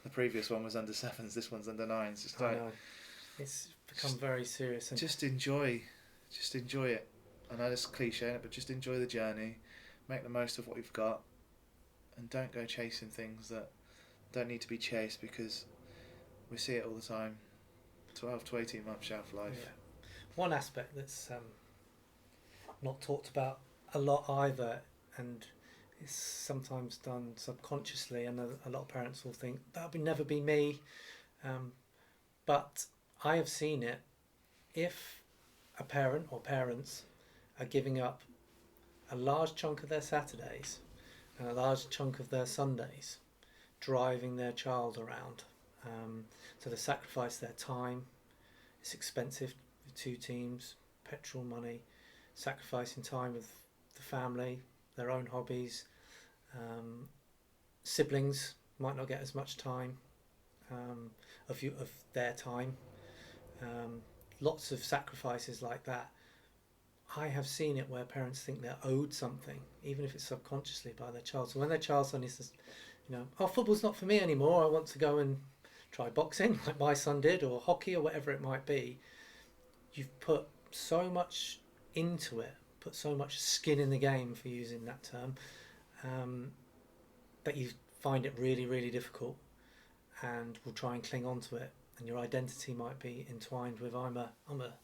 The previous one was under 7s. This one's under 9s. It's like, it's become very serious. And just enjoy it. I know it's cliche, but just enjoy the journey. Make the most of what you've got, and don't go chasing things that don't need to be chased, because we see it all the time. 12 to 18 month shelf life. Yeah. One aspect that's not talked about a lot either, and it's sometimes done subconsciously, and a lot of parents will think that would never be me, but I have seen it. If a parent or parents are giving up a large chunk of their Saturdays and a large chunk of their Sundays driving their child around, so they sacrifice their time. It's expensive with 2 teams, petrol money, sacrificing time with the family, their own hobbies. Siblings might not get as much time of their time. Lots of sacrifices like that. I have seen it where parents think they're owed something, even if it's subconsciously, by their child. So when their child suddenly says, oh, football's not for me anymore, I want to go and try boxing like my son did, or hockey, or whatever it might be, you've put so much into it, put so much skin in the game, for using that term, that you find it really, really difficult, and will try and cling on to it. And your identity might be entwined with I'm a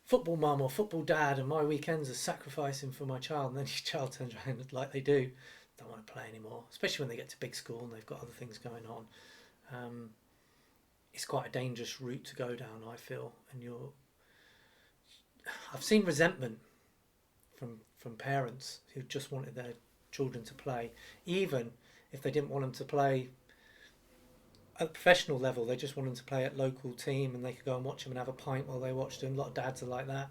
football mum or football dad, and my weekends are sacrificing for my child. And then your child turns around like they do, don't want to play anymore, especially when they get to big school and they've got other things going on. It's quite a dangerous route to go down, I feel. And I've seen resentment from parents who just wanted their children to play, even if they didn't want them to play at the professional level. They just want them to play at local team, and they could go and watch them and have a pint while they watched them. A lot of dads are like that.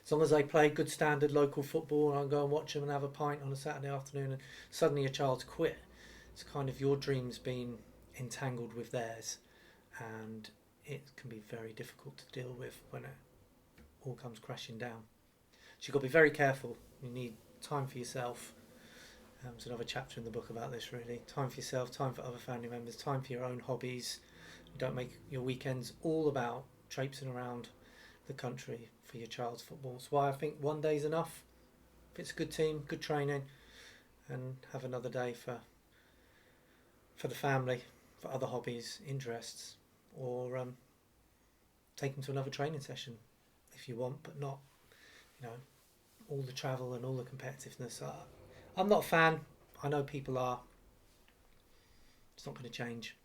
As long as they play good standard local football, I'll go and watch them and have a pint on a Saturday afternoon, and suddenly your child's quit. It's kind of your dreams being entangled with theirs, and it can be very difficult to deal with when it all comes crashing down. So you've got to be very careful. You need time for yourself. There's another chapter in the book about this, really. Time for yourself, time for other family members, time for your own hobbies. Don't make your weekends all about traipsing around the country for your child's football. That's why I think one day's enough. If it's a good team, good training, and have another day for the family, for other hobbies, interests, or take them to another training session if you want, but not, all the travel and all the competitiveness. I'm not a fan. I know people are. It's not going to change.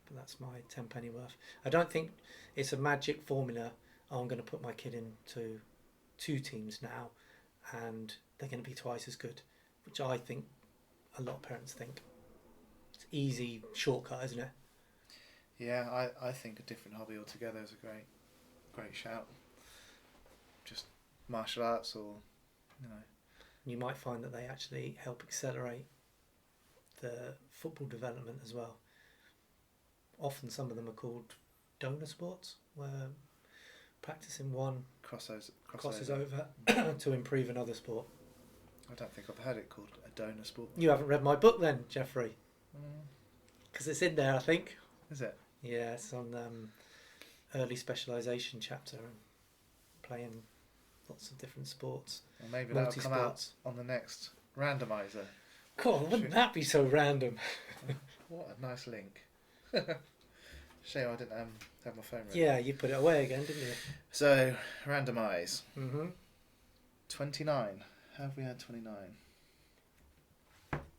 But that's my 10 penny worth. I don't think it's a magic formula. Oh, I'm going to put my kid into 2 teams now and they're going to be twice as good, which I think a lot of parents think. It's easy shortcut, isn't it? Yeah, I think a different hobby altogether is a great shout. Just martial arts, or you might find that they actually help accelerate the football development as well. Often some of them are called donor sports, where practicing one crosses over to improve another sport. I don't think I've heard it called a donor sport. You haven't read my book then, Jeffrey? Because it's in there, I think. Is it? Yeah, it's on early specialisation chapter, and playing lots of different sports. Well, maybe that'll come out on the next randomizer. God, wouldn't that be so random? What a nice link. Shame I didn't have my phone ready. Yeah, you put it away again, didn't you? So, randomise. 29. Have we had 29?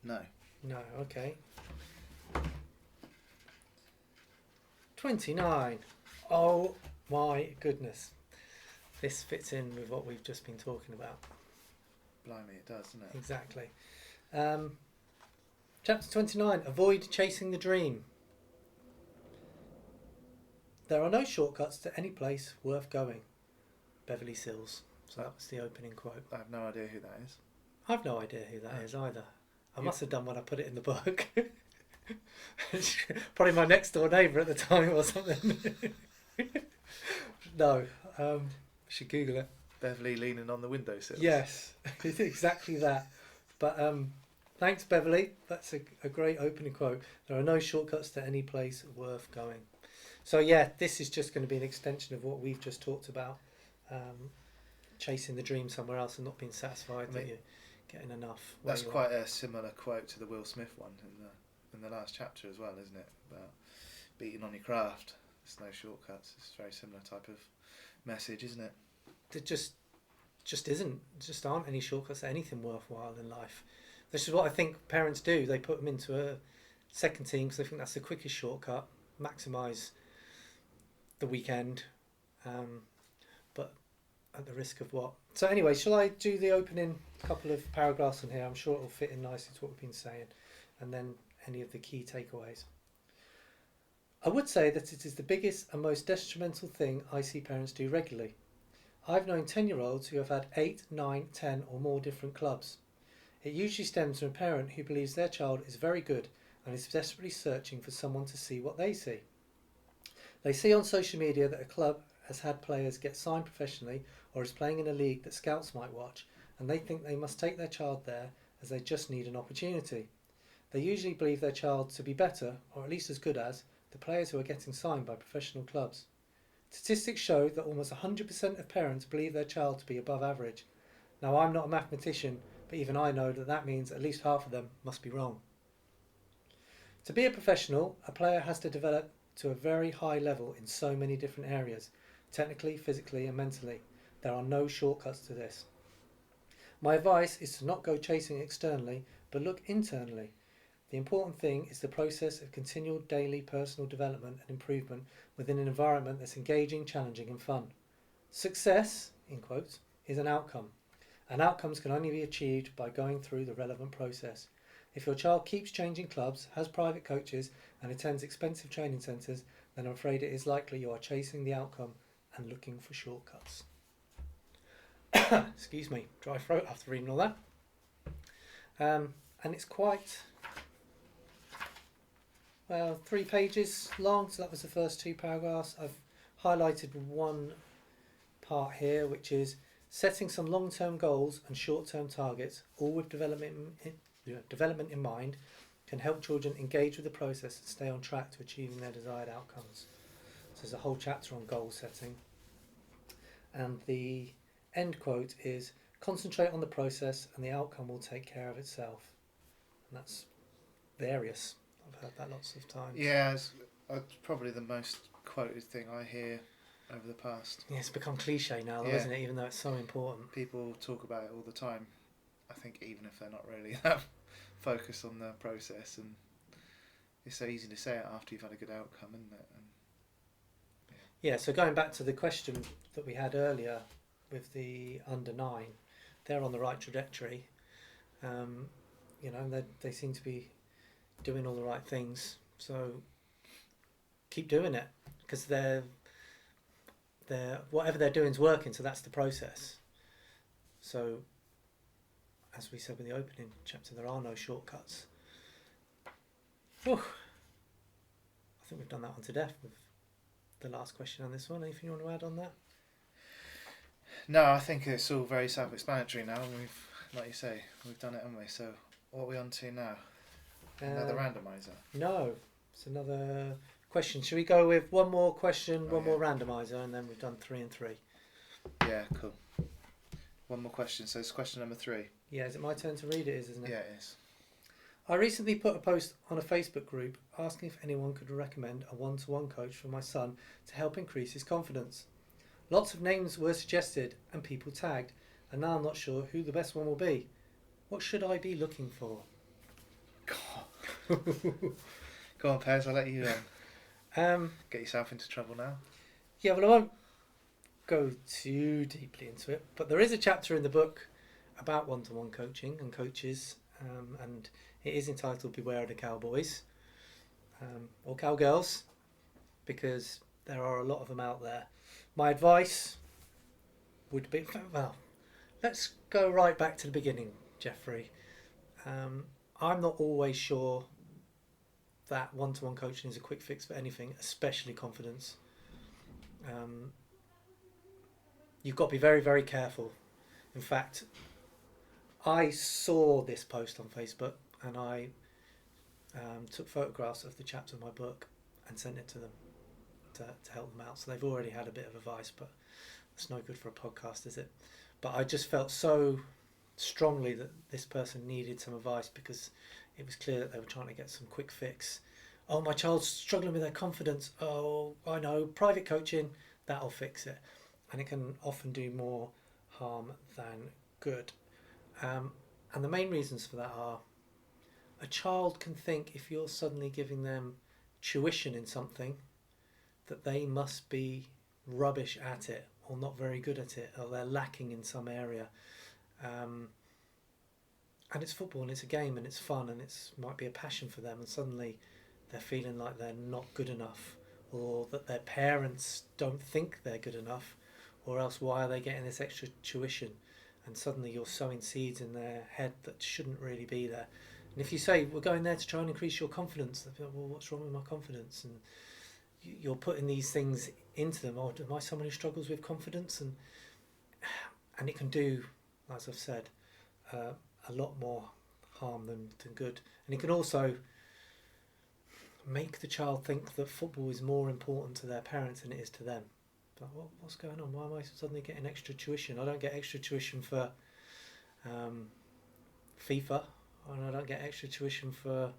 No. No, okay. 29. Oh my goodness. This fits in with what we've just been talking about. Blimey, it does, doesn't it? Exactly. Chapter 29, avoid chasing the dream. There are no shortcuts to any place worth going. Beverly Sills. So that was the opening quote. I have no idea who that is. I've no idea who that is either. I must have done when I put it in the book. Probably my next door neighbour at the time or something. No, I should Google it. Beverly leaning on the windowsill. Yes, it's exactly that. But thanks, Beverly. That's a great opening quote. There are no shortcuts to any place worth going. So yeah, this is just going to be an extension of what we've just talked about. Chasing the dream somewhere else and not being satisfied that you're getting enough. That's quite a similar quote to the Will Smith one in the last chapter as well, isn't it? About beating on your craft. There's no shortcuts. It's a very similar type of message, isn't it? There just isn't. Just aren't any shortcuts to anything worthwhile in life. This is what I think parents do. They put them into a second team because they think that's the quickest shortcut. Maximise the weekend, but at the risk of what? So anyway, shall I do the opening couple of paragraphs in here? I'm sure it'll fit in nicely to what we've been saying, and then any of the key takeaways. I would say that it is the biggest and most detrimental thing I see parents do regularly. I've known 10-year-olds who have had 8, 9, 10 or more different clubs. It usually stems from a parent who believes their child is very good and is desperately searching for someone to see what they see. They see on social media that a club has had players get signed professionally or is playing in a league that scouts might watch, and they think they must take their child there as they just need an opportunity. They usually believe their child to be better, or at least as good as, the players who are getting signed by professional clubs. Statistics show that almost 100% of parents believe their child to be above average. Now, I'm not a mathematician, but even I know that that means at least half of them must be wrong. To be a professional, a player has to develop to a very high level in so many different areas, technically, physically and mentally. There are no shortcuts to this. My advice is to not go chasing externally, but look internally. The important thing is the process of continual daily personal development and improvement within an environment that's engaging, challenging and fun. Success, in quotes, is an outcome, and outcomes can only be achieved by going through the relevant process. If your child keeps changing clubs, has private coaches and attends expensive training centres, then I'm afraid it is likely you are chasing the outcome and looking for shortcuts. Excuse me, dry throat after reading all that. And it's quite, 3 pages long, so that was the first 2 paragraphs. I've highlighted one part here, which is setting some long-term goals and short-term targets, all with development in mind, can help children engage with the process and stay on track to achieving their desired outcomes. So there's a whole chapter on goal setting. And the end quote is, concentrate on the process and the outcome will take care of itself. And that's various. I've heard that lots of times. Yeah, it's probably the most quoted thing I hear over the past. Yeah, it's become cliche now, though, isn't it? Even though it's so important. People talk about it all the time. I think even if they're not really that focused on the process, and it's so easy to say it after you've had a good outcome, isn't it? And, yeah, so going back to the question that we had earlier with the under 9, they're on the right trajectory. They seem to be doing all the right things. So keep doing it, because they're whatever they're doing is working. So that's the process. So as we said with the opening chapter, there are no shortcuts. Whew. I think we've done that one to death with the last question on this one. Anything you want to add on that? No, I think it's all very self-explanatory now. We've, like you say, we've done it, haven't we? So what are we on to now? Another randomizer? No, it's another question. Should we go with one more question, more randomizer, and then we've done 3 and 3? Yeah, cool. One more question. So it's question number 3. Yeah, is it my turn to read it, isn't it? Yeah, it is. I recently put a post on a Facebook group asking if anyone could recommend a one-to-one coach for my son to help increase his confidence. Lots of names were suggested and people tagged, and now I'm not sure who the best one will be. What should I be looking for? Go on, Pez, I'll let you get yourself into trouble now. Yeah, well, I won't go too deeply into it, but there is a chapter in the book about one-to-one coaching and coaches, and it is entitled Beware of the Cowboys, or Cowgirls, because there are a lot of them out there. My advice would be, well, let's go right back to the beginning, Jeffrey. I'm not always sure that one-to-one coaching is a quick fix for anything, especially confidence. You've got to be very, very careful. In fact, I saw this post on Facebook and I took photographs of the chapter of my book and sent it to them to help them out. So they've already had a bit of advice, but it's no good for a podcast, is it? But I just felt so strongly that this person needed some advice, because it was clear that they were trying to get some quick fix. Oh, my child's struggling with their confidence. Oh, I know, private coaching, that'll fix it. And it can often do more harm than good. And the main reasons for that are, a child can think if you're suddenly giving them tuition in something, that they must be rubbish at it or not very good at it, or they're lacking in some area. And it's football and it's a game and it's fun and it's might be a passion for them, and suddenly they're feeling like they're not good enough, or that their parents don't think they're good enough, or else why are they getting this extra tuition? And suddenly you're sowing seeds in their head that shouldn't really be there. And if you say, we're going there to try and increase your confidence, they'll be like, well, what's wrong with my confidence? And you're putting these things into them. Oh, am I someone who struggles with confidence? And it can do, as I've said, a lot more harm than good. And it can also make the child think that football is more important to their parents than it is to them. But what's going on? Why am I suddenly getting extra tuition? I don't get extra tuition for FIFA, and I don't get extra tuition for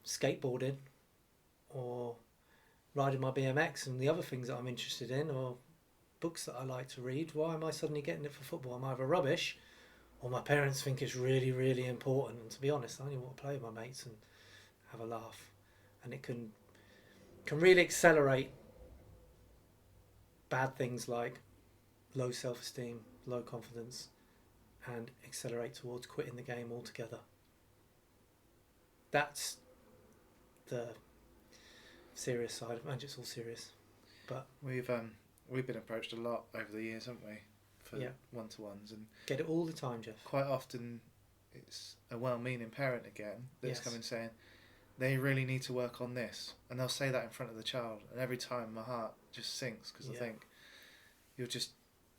skateboarding or riding my BMX and the other things that I'm interested in, or books that I like to read. Why am I suddenly getting it for football? I'm either rubbish or my parents think it's really, really important. And to be honest, I only want to play with my mates and have a laugh. And it can really accelerate bad things like low self-esteem, low confidence, and accelerate towards quitting the game altogether. That's the serious side of it. It's all serious. But we've been approached a lot over the years, haven't we, for one-to-ones, and get it all the time, Geoff. Quite often it's a well-meaning parent again that's coming saying they really need to work on this, and they'll say that in front of the child, and every time my heart just sinks, because I think you're just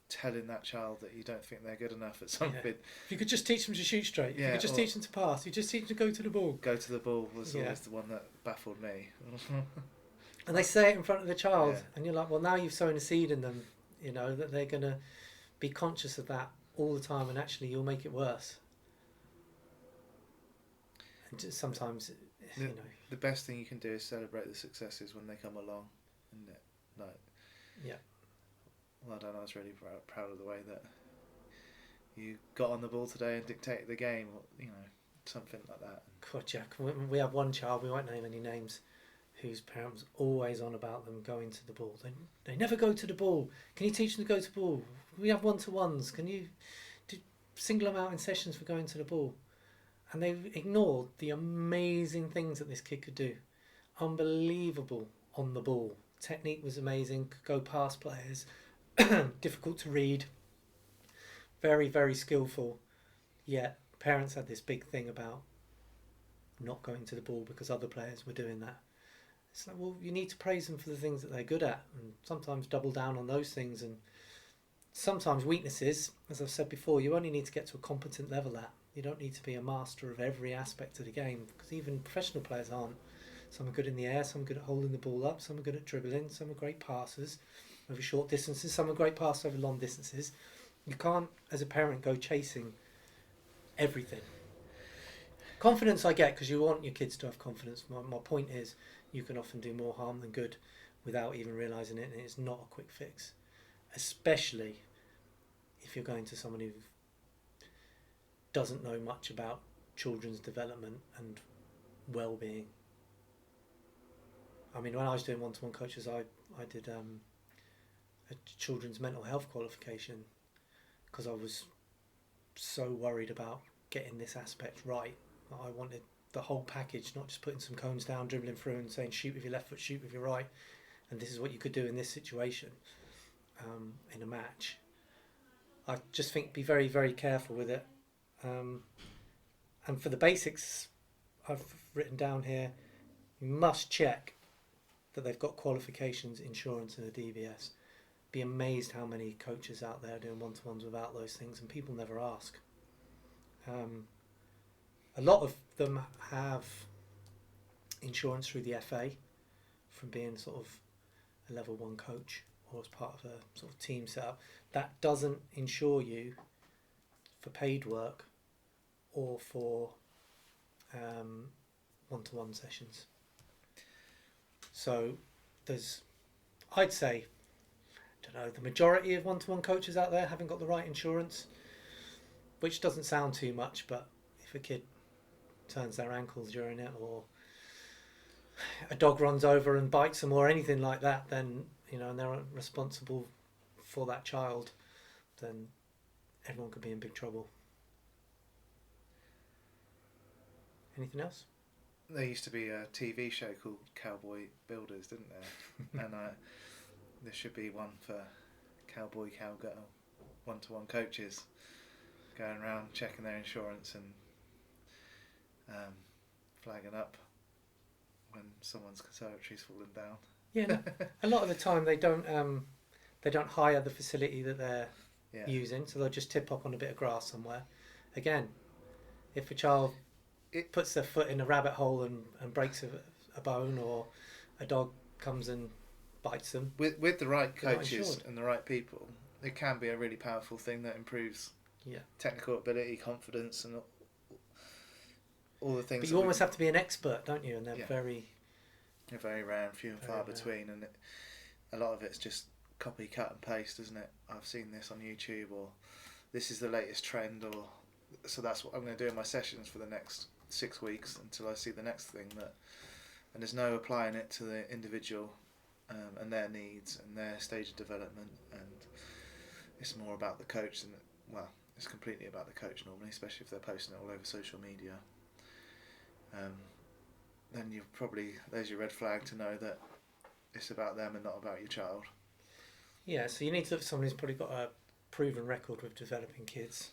telling that child that you don't think they're good enough at something. If you could just teach them to shoot straight, if you could just teach them to pass, you just teach them to go to the ball. Go to the ball was always the one that baffled me. And they say it in front of the child, and you're like, well, now you've sown a seed in them, you know, that they're going to be conscious of that all the time, and actually you'll make it worse. And just sometimes, you know. The best thing you can do is celebrate the successes when they come along. Isn't it? Like, well done, I was really proud of the way that you got on the ball today and dictated the game, or, you know, something like that. God, Jack, we have one child, we won't name any names, whose parent was always on about them going to the ball. They never go to the ball. Can you teach them to go to the ball? We have one-to-ones. Can you single them out in sessions for going to the ball? And they ignored the amazing things that this kid could do. Unbelievable on the ball. Technique was amazing, could go past players. Difficult to read. Very, very skillful. Yet parents had this big thing about not going to the ball because other players were doing that. It's like, well, you need to praise them for the things that they're good at, and sometimes double down on those things. And sometimes weaknesses, as I've said before, you only need to get to a competent level at. You don't need to be a master of every aspect of the game, because even professional players aren't. Some are good in the air, some are good at holding the ball up, some are good at dribbling, some are great passers over short distances, some are great passers over long distances. You can't, as a parent, go chasing everything. Confidence I get, because you want your kids to have confidence. My point is, you can often do more harm than good without even realising it, and it's not a quick fix. Especially if you're going to someone who doesn't know much about children's development and well-being. I mean, when I was doing one-to-one coaches, I did a children's mental health qualification, because I was so worried about getting this aspect right. I wanted the whole package, not just putting some cones down, dribbling through and saying shoot with your left foot, shoot with your right, and this is what you could do in this situation in a match. I just think be very, very careful with it. And for the basics, I've written down here, you must check that they've got qualifications, insurance and a DBS. Be amazed how many coaches out there doing one-to-ones without those things, and people never ask. A lot of them have insurance through the FA from being sort of a level 1 coach or as part of a sort of team setup. That doesn't insure you for paid work or for one-to-one sessions. So there's, I'd say, I don't know, the majority of one-to-one coaches out there haven't got the right insurance, which doesn't sound too much, but if a kid turns their ankles during it, or a dog runs over and bites them, or anything like that, then, you know, and they're responsible for that child, then everyone could be in big trouble. Anything else? There used to be a TV show called Cowboy Builders, didn't there? And there should be one for cowboy, cowgirl, one-to-one coaches going around checking their insurance and flagging up when someone's conservatory's fallen down. Yeah, no, a lot of the time they don't hire the facility that they're using, so they'll just tip up on a bit of grass somewhere. Again, if a child puts their foot in a rabbit hole and breaks a bone, or a dog comes and bites them. With the right they're not coaches insured. and the right people, it can be a really powerful thing that improves Yeah. technical ability, confidence, and all the things. But you almost have to be an expert, don't you? And they're very rare and few and far between, and a lot of it's just copy, cut and paste, isn't it? I've seen this on YouTube, or this is the latest trend, or so that's what I'm going to do in my sessions for the next 6 weeks until I see the next thing. And there's no applying it to the individual and their needs and their stage of development, and it's more about the coach than, well, it's completely about the coach normally, especially if they're posting it all over social media. Then there's your red flag to know that it's about them and not about your child. Yeah, so you need to look for someone who's probably got a proven record with developing kids.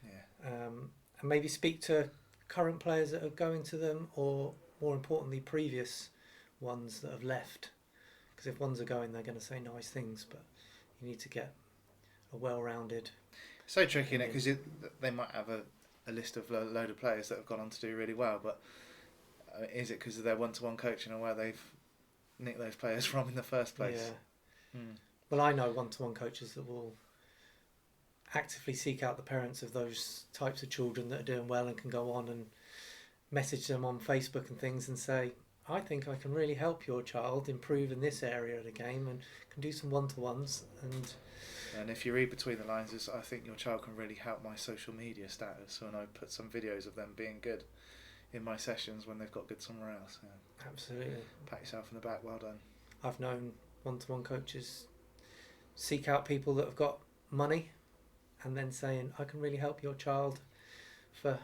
Yeah. And maybe speak to current players that are going to them, or more importantly, previous ones that have left. Because if ones are going, they're going to say nice things, but you need to get a well-rounded... So tricky, innit? Because they might have a list of a load of players that have gone on to do really well, but is it because of their one-to-one coaching and where they've nicked those players from in the first place? Yeah. Well, I know one-to-one coaches that will actively seek out the parents of those types of children that are doing well and can go on and message them on Facebook and things and say, I think I can really help your child improve in this area of the game and can do some one-to-ones. And if you read between the lines, I think your child can really help my social media status when I put some videos of them being good in my sessions when they've got good somewhere else. Yeah. Absolutely. Pat yourself on the back, well done. I've known one-to-one coaches seek out people that have got money and then saying, I can really help your child for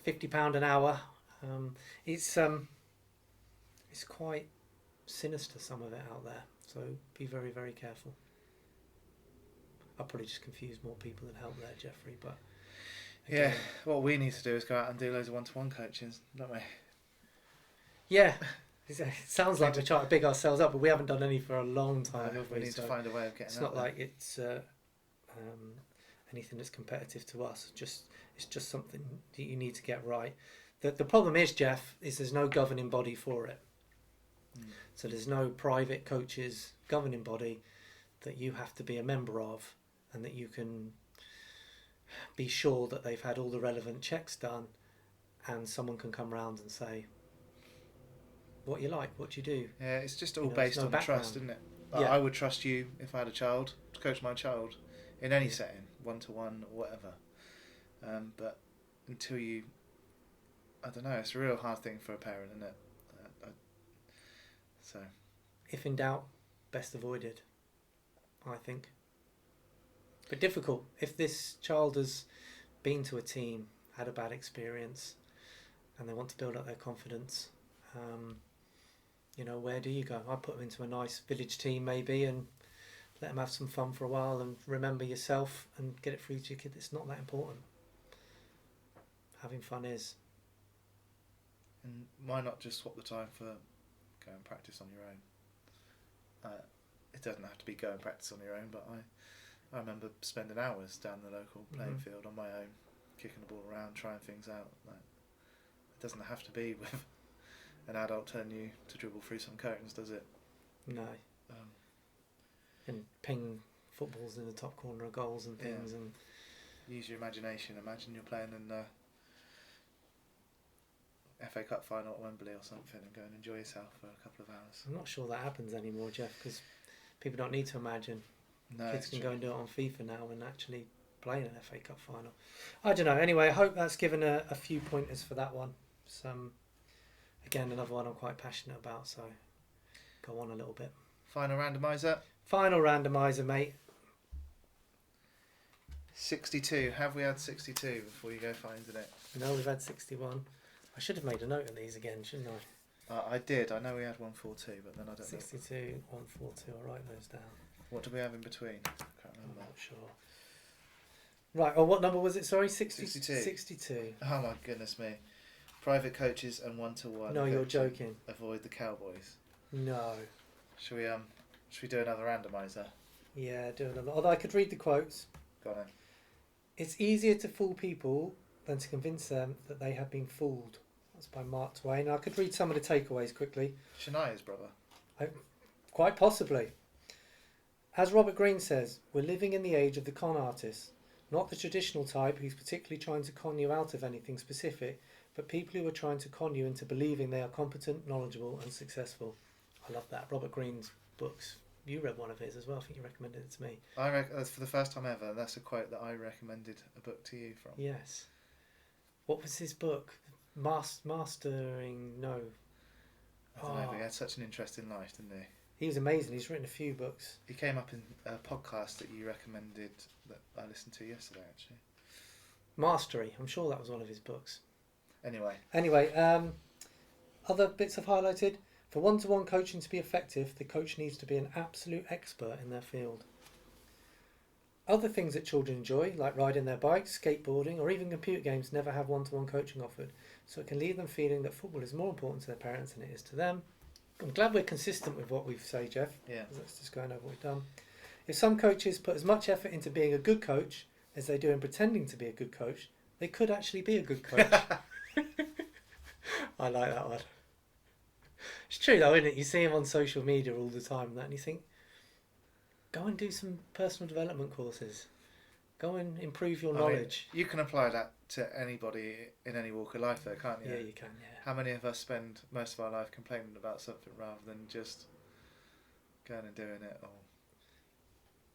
£50 an hour. It's quite sinister, some of it out there, so be very, very careful. I'll probably just confuse more people than help there, Jeffrey, but again, yeah, what we need to do is go out and do loads of one-to-one coaching, don't we? Yeah, it sounds like we're trying to big ourselves up, but we haven't done any for a long time, have we? We need to find a way of getting it's out not there. like it's anything that's competitive to us. It's just something that you need to get right. The problem is, Jeff, is there's no governing body for it. So there's no private coaches governing body that you have to be a member of, and that you can be sure that they've had all the relevant checks done, and someone can come round and say what you like, what you do. Yeah, it's just all based on trust, isn't it? Like, Yeah. I would trust you if I had a child to coach my child in any setting, one-to-one or whatever. But until you, I don't know, it's a real hard thing for a parent, isn't it? So, if in doubt, best avoided, I think. But difficult. If this child has been to a team, had a bad experience, and they want to build up their confidence, where do you go? I put them into a nice village team maybe and let them have some fun for a while and remember yourself and get it through to your kid. It's not that important. Having fun is. And why not just swap the time for go and practice on your own? It doesn't have to be go and practice on your own, but I remember spending hours down the local playing field on my own, kicking the ball around, trying things out. It doesn't have to be with an adult telling you to dribble through some curtains, does it? No. And ping footballs in the top corner of goals and things. And use your imagination. Imagine you're playing in the FA Cup final at Wembley or something and go and enjoy yourself for a couple of hours. I'm not sure that happens anymore, Jeff, because people don't need to imagine. No, kids can go and do it on FIFA now and actually play in an FA Cup final. I don't know. Anyway, I hope that's given a few pointers for that one. Again, another one I'm quite passionate about, so go on a little bit. Final randomiser. Final randomiser, mate. 62. Have we had 62 before you go finding it? No, we've had 61. I should have made a note of these again, shouldn't I? I did. I know we had 142, but then I don't 62, 142. I'll write those down. What do we have in between? I can't I'm remember. not sure. Right, what number was it? Sorry, 62. 62. Oh my goodness me. Private coaches and one-to-one. No, you're coaching. joking. Avoid the Cowboys. No. Should we do another randomiser? Yeah, do another. Although I could read the quotes. Go on then. It's easier to fool people than to convince them that they have been fooled. That's by Mark Twain. I could read some of the takeaways quickly. Shania's brother. Quite possibly. As Robert Greene says, we're living in the age of the con artist, not the traditional type who's particularly trying to con you out of anything specific, but people who are trying to con you into believing they are competent, knowledgeable and successful. I love that. Robert Greene's books. You read one of his as well. I think you recommended it to me. That's for the first time ever. That's a quote that I recommended a book to you from. Yes. What was his book? Mastering... No. I don't know, but he had such an interesting life, didn't he? He was amazing. He's written a few books. He came up in a podcast that you recommended that I listened to yesterday, actually. Mastery. I'm sure that was one of his books. Anyway, other bits I've highlighted. For one-to-one coaching to be effective, the coach needs to be an absolute expert in their field. Other things that children enjoy, like riding their bikes, skateboarding, or even computer games, never have one-to-one coaching offered, so it can leave them feeling that football is more important to their parents than it is to them. I'm glad we're consistent with what we say, Geoff. Yeah. That's just going over what we've done. If some coaches put as much effort into being a good coach as they do in pretending to be a good coach, they could actually be a good coach. I like that one. It's true though, isn't it? You see him on social media all the time and that, and you think, go and do some personal development courses. Go and improve your knowledge. You can apply that to anybody in any walk of life though, can't you? Yeah, you can, yeah. How many of us spend most of our life complaining about something rather than just going and doing it? Or...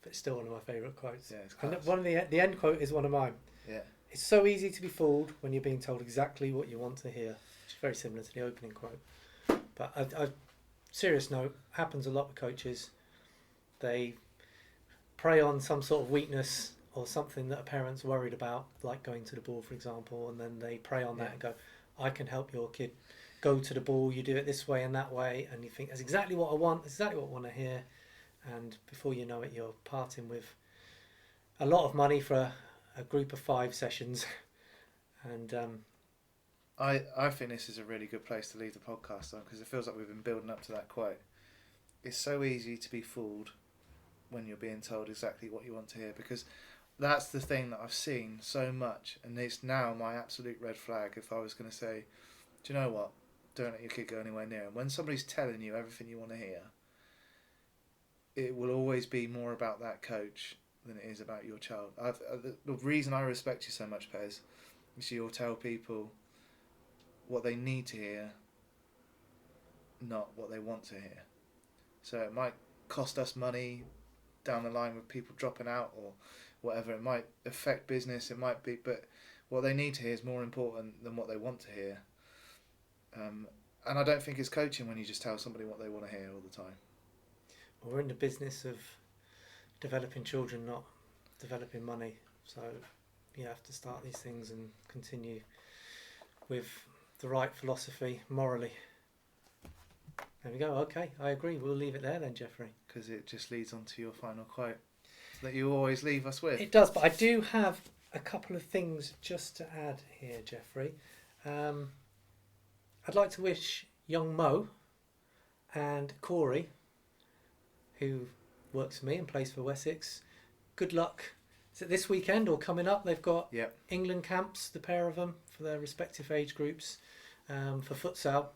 But it's still one of my favourite quotes. Yeah, it's and class. one of the end quote is one of mine. Yeah. It's so easy to be fooled when you're being told exactly what you want to hear. It's very similar to the opening quote. But I serious note, happens a lot with coaches. They prey on some sort of weakness or something that a parent's worried about, like going to the ball, for example, and then they prey on that and go, I can help your kid go to the ball, you do it this way and that way, and you think, that's exactly what I want, that's exactly what I want to hear, and before you know it, you're parting with a lot of money for a group of 5 sessions. And I think this is a really good place to leave the podcast on, because it feels like we've been building up to that quote. It's so easy to be fooled when you're being told exactly what you want to hear, because that's the thing that I've seen so much, and it's now my absolute red flag if I was going to say, do you know what, don't let your kid go anywhere near him. When somebody's telling you everything you want to hear, it will always be more about that coach than it is about your child. The reason I respect you so much, Pez, is you'll tell people what they need to hear, not what they want to hear. So it might cost us money down the line with people dropping out or whatever. It might affect business, it might be, but what they need to hear is more important than what they want to hear. And I don't think it's coaching when you just tell somebody what they want to hear all the time. Well, we're in the business of developing children, not developing money. So you have to start these things and continue with the right philosophy morally. There we go. Okay, I agree. We'll leave it there then, Jeffrey. Because it just leads on to your final quote that you always leave us with. It does, but I do have a couple of things just to add here, Jeffrey. I'd like to wish young Mo and Corey, who works for me and plays for Wessex, good luck. Is it this weekend or coming up? They've got England camps, the pair of them, for their respective age groups, for futsal.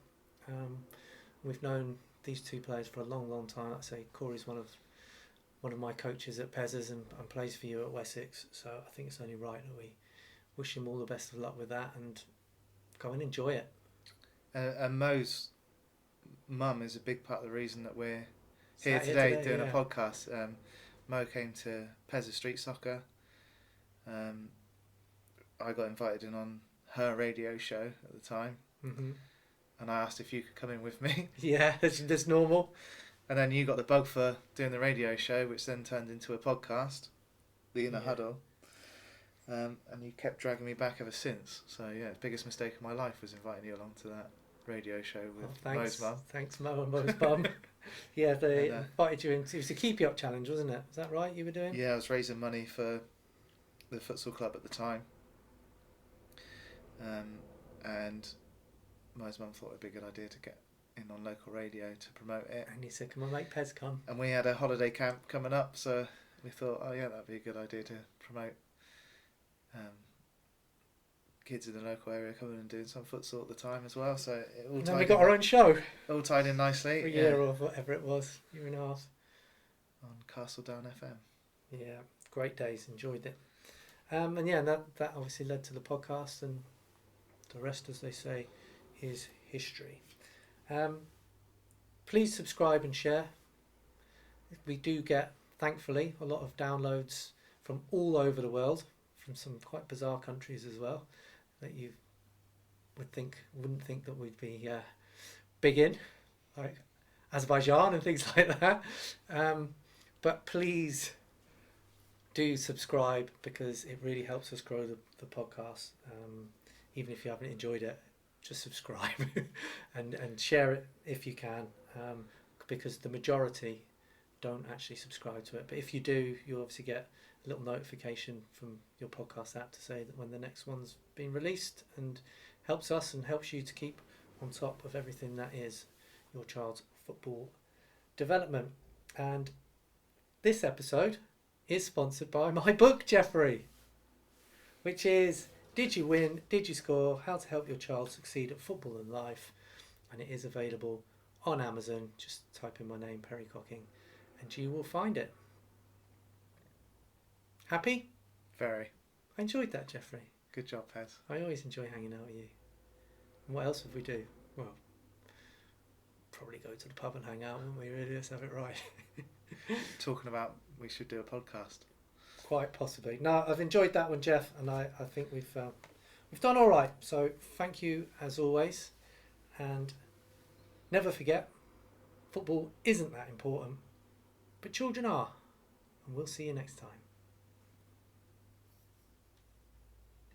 We've known these two players for a long, long time. Like I say, Corey's one of my coaches at Pez's and plays for you at Wessex. So I think it's only right that we wish him all the best of luck with that and go and enjoy it. And Mo's mum is a big part of the reason that we're here today doing a podcast. Mo came to Pez's Street Soccer. I got invited in on her radio show at the time. Mm-hmm. And I asked if you could come in with me. Yeah, that's normal. And then you got the bug for doing the radio show, which then turned into a podcast, the Inner Huddle. And you kept dragging me back ever since. So yeah, the biggest mistake of my life was inviting you along to that radio show with Mo's mum. Thanks, Mo and Mo's mum. Yeah, they invited you into. It was a Keep You Up challenge, wasn't it? Was that right? You were doing? Yeah, I was raising money for the futsal club at the time. And Mo's mum thought it'd be a good idea to get in on local radio to promote it. And he said, "Come on, make Pez come." And we had a holiday camp coming up, so we thought, oh yeah, that'd be a good idea to promote kids in the local area coming and doing some futsal at the time as well. So it all. And then we got our own show. All tied in nicely. A year or whatever it was, year and a half. On Castle Down FM. Yeah, great days. Enjoyed it. And yeah, that obviously led to the podcast, and the rest, as they say, is history. Please subscribe and share. We do get, thankfully, a lot of downloads from all over the world, from some quite bizarre countries as well, that you wouldn't think that we'd be big in, like Azerbaijan and things like that. But please do subscribe, because it really helps us grow the podcast. Even if you haven't enjoyed it, just subscribe and share it if you can, because the majority don't actually subscribe to it. But if you do, you'll obviously get a little notification from your podcast app to say that when the next one's been released, and helps us and helps you to keep on top of everything that is your child's football development. And this episode is sponsored by my book, Jeffrey, which is Did You Win? Did You Score? How to Help Your Child Succeed at Football and Life. And it is available on Amazon. Just type in my name, Perry Cocking, and you will find it. Happy? Very. I enjoyed that, Jeffrey. Good job, Pez. I always enjoy hanging out with you. And what else would we do? Well, probably go to the pub and hang out, wouldn't we? Really, let's have it right. Talking about we should do a podcast. Quite possibly. No, I've enjoyed that one, Jeff, and I think we've done all right. So thank you as always, and never forget, football isn't that important, but children are. And we'll see you next time.